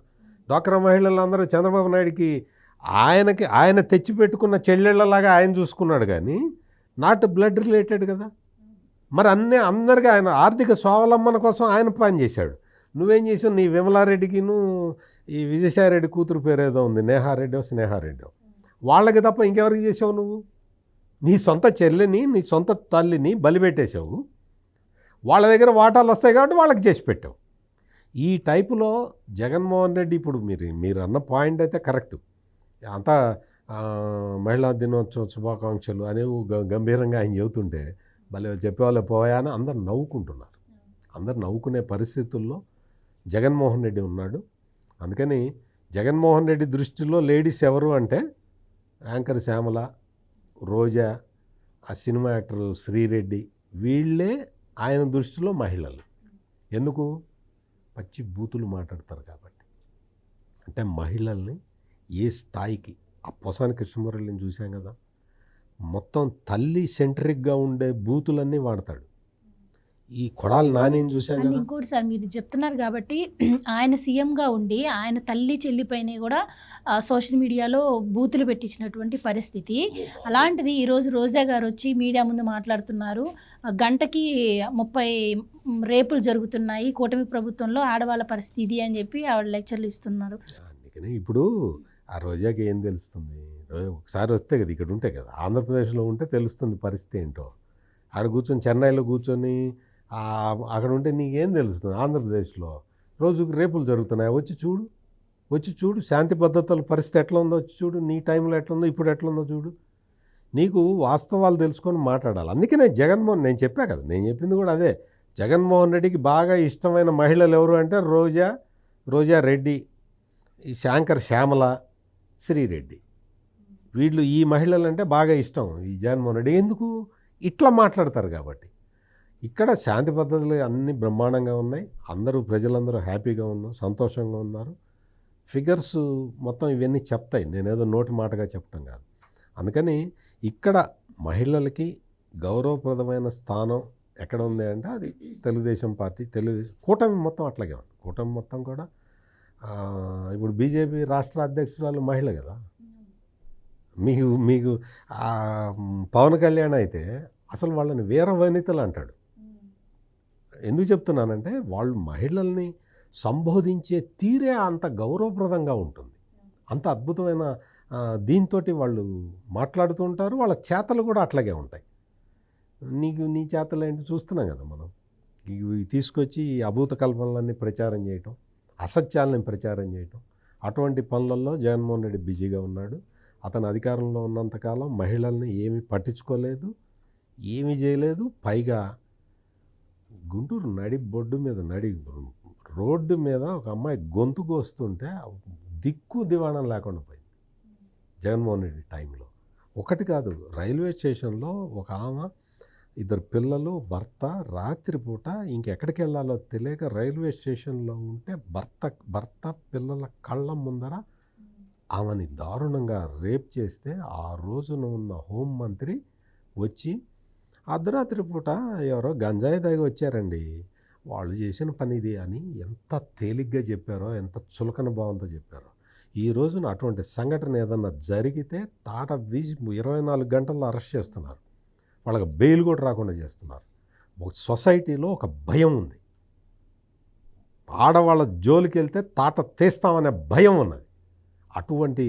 డ్వాక్రా మహిళలందరూ చంద్రబాబు నాయుడికి ఆయన తెచ్చిపెట్టుకున్న చెల్లెళ్ళలాగా ఆయన చూసుకున్నాడు, కానీ నాట్ బ్లడ్ రిలేటెడ్ కదా. మరి అందరికీ ఆయన ఆర్థిక స్వావలంబన కోసం ఆయన పని చేశాడు. నువ్వేం చేసావు? నీ విమలారెడ్డికిను ఈ విజయసాయిరెడ్డి కూతురు పేరు ఏదో ఉంది, స్నేహారెడ్డి, వాళ్ళకి తప్ప ఇంకెవరికి చేసావు? నువ్వు నీ సొంత చెల్లిని, నీ సొంత తల్లిని బలిపెట్టేశావు. వాళ్ళ దగ్గర వాటాలు వస్తాయి కాబట్టి వాళ్ళకి చేసి పెట్టావు. ఈ టైపులో జగన్మోహన్ రెడ్డి ఇప్పుడు మీరు అన్న పాయింట్ అయితే కరెక్టు. అంతా మహిళా దినోత్సవ శుభాకాంక్షలు అనేవి గంభీరంగా ఆయన చెబుతుంటే భలే చెప్పేవాళ్ళు పోయా అని అందరు నవ్వుకుంటున్నారు. అందరు నవ్వుకునే పరిస్థితుల్లో జగన్మోహన్ రెడ్డి ఉన్నాడు. అందుకని జగన్మోహన్ రెడ్డి దృష్టిలో లేడీస్ ఎవరు అంటే యాంకర్ శ్యామల, రోజా, ఆ సినిమా యాక్టర్ శ్రీరెడ్డి, వీళ్ళే ఆయన దృష్టిలో మహిళలు. ఎందుకు? పచ్చి బూతులు మాట్లాడతారు కాబట్టి. అంటే మహిళల్ని ఏ స్థాయికి, ఆ పొసాని కృష్ణమురళిని చూసాం కదా, మొత్తం తల్లి సెంట్రిక్గా ఉండే బూతులన్నీ వాడతాడు. ఈ కొడాలి నానిని చూసాం అండ్ కదా. ఇంకోటి సార్, మీరు చెప్తున్నారు కాబట్టి ఆయన సీఎంగా ఉండి ఆయన తల్లి చెల్లిపైన కూడా సోషల్ మీడియాలో బూతులు పెట్టించినటువంటి పరిస్థితి. అలాంటిది ఈరోజు రోజా గారు వచ్చి మీడియా ముందు మాట్లాడుతున్నారు. గంటకి 30 రేపులు జరుగుతున్నాయి కూటమి ప్రభుత్వంలో, ఆడవాళ్ళ పరిస్థితి ఇది అని చెప్పి ఆవిడ లెక్చర్లు ఇస్తున్నారు. అందుకని ఇప్పుడు ఆ రోజాకి ఏం తెలుస్తుంది? ఒకసారి వస్తే కదా, ఇక్కడ ఉంటే కదా, ఆంధ్రప్రదేశ్లో ఉంటే తెలుస్తుంది పరిస్థితి ఏంటో. ఆడ కూర్చొని చెన్నైలో కూర్చొని అక్కడ ఉంటే నీకేం తెలుస్తుంది? ఆంధ్రప్రదేశ్లో రోజుకు రేపులు జరుగుతున్నాయి, వచ్చి చూడు శాంతి భద్రతల పరిస్థితి ఎట్లా ఉందో వచ్చి చూడు, నీ టైంలో ఎట్లా ఉందో ఇప్పుడు ఎట్లా ఉందో చూడు. నీకు వాస్తవాలు తెలుసుకొని మాట్లాడాలి. అందుకే నేను చెప్పా కదా, నేను చెప్పింది కూడా అదే. జగన్మోహన్ రెడ్డికి బాగా ఇష్టమైన మహిళలు ఎవరు అంటే రోజా రెడ్డి, ఈ యాంకర్ శ్యామల, శ్రీరెడ్డి, వీళ్ళు ఈ మహిళలు అంటే బాగా ఇష్టం ఈ జగన్మోహన్ రెడ్డి. ఎందుకు? ఇట్లా మాట్లాడతారు కాబట్టి. ఇక్కడ శాంతి పద్ధతులు అన్నీ బ్రహ్మాండంగా ఉన్నాయి, ప్రజలందరూ హ్యాపీగా ఉన్నారు, సంతోషంగా ఉన్నారు. ఫిగర్స్ మొత్తం ఇవన్నీ చెప్తాయి, నేనేదో నోటి మాటగా చెప్పడం కాదు. అందుకని ఇక్కడ మహిళలకి గౌరవప్రదమైన స్థానం ఎక్కడ ఉంది అంటే అది తెలుగుదేశం పార్టీ, కూటమి మొత్తం అట్లాగే ఉంది. కూటమి మొత్తం కూడా ఇప్పుడు బీజేపీ రాష్ట్ర అధ్యక్షురాలు మహిళ కదా. మీకు పవన్ కళ్యాణ్ అయితే అసలు వాళ్ళని వీర వనితలు అంటాడు. ఎందుకు చెప్తున్నానంటే వాళ్ళు మహిళల్ని సంబోధించే తీరే అంత గౌరవప్రదంగా ఉంటుంది, అంత అద్భుతమైన దీంతో వాళ్ళు మాట్లాడుతూ ఉంటారు. వాళ్ళ చేతలు కూడా అట్లాగే ఉంటాయి. నీ చేతలు ఏంటి చూస్తున్నాం కదా మనం. ఇవి తీసుకొచ్చి అభూత కల్పనలన్నీ ప్రచారం చేయటం, అసత్యాలని ప్రచారం చేయటం, అటువంటి పనులలో జగన్మోహన్ రెడ్డి బిజీగా ఉన్నాడు. అతను అధికారంలో ఉన్నంతకాలం మహిళల్ని ఏమీ పట్టించుకోలేదు, ఏమీ చేయలేదు. పైగా గుంటూరు రోడ్డు మీద ఒక అమ్మాయి గొంతు కోస్తుంటే దిక్కు దివాణం లేకుండా పోయింది జగన్మోహన్ రెడ్డి టైంలో. ఒకటి కాదు, రైల్వే స్టేషన్లో ఒక ఆమె, 2 పిల్లలు, భర్త రాత్రిపూట ఇంకెక్కడికి వెళ్ళాలో తెలియక రైల్వే స్టేషన్లో ఉంటే భర్త పిల్లల కళ్ళ ముందర ఆమెని దారుణంగా రేప్ చేస్తే ఆ రోజున ఉన్న హోంమంత్రి వచ్చి అర్ధరాత్రి పూట ఎవరో గంజాయి దాగి వచ్చారండి, వాళ్ళు చేసిన పని ఇది అని ఎంత తేలిగ్గా చెప్పారో, ఎంత చులకన భావంతో చెప్పారో. ఈ రోజున అటువంటి సంఘటన ఏదన్నా జరిగితే తాట తీసి 24 గంటల్లో అరెస్ట్ చేస్తున్నారు, వాళ్ళకి బెయిల్ కూడా రాకుండా చేస్తున్నారు. ఒక సొసైటీలో ఒక భయం ఉంది, ఆడవాళ్ళ జోలికి వెళ్తే తాట తీస్తామనే భయం ఉన్నది. అటువంటి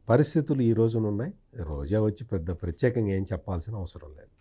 పరిస్థితులు ఈ రోజున ఉన్నాయి. రోజా వచ్చి పెద్ద ప్రత్యేకంగా ఏం చెప్పాల్సిన అవసరం లేదు.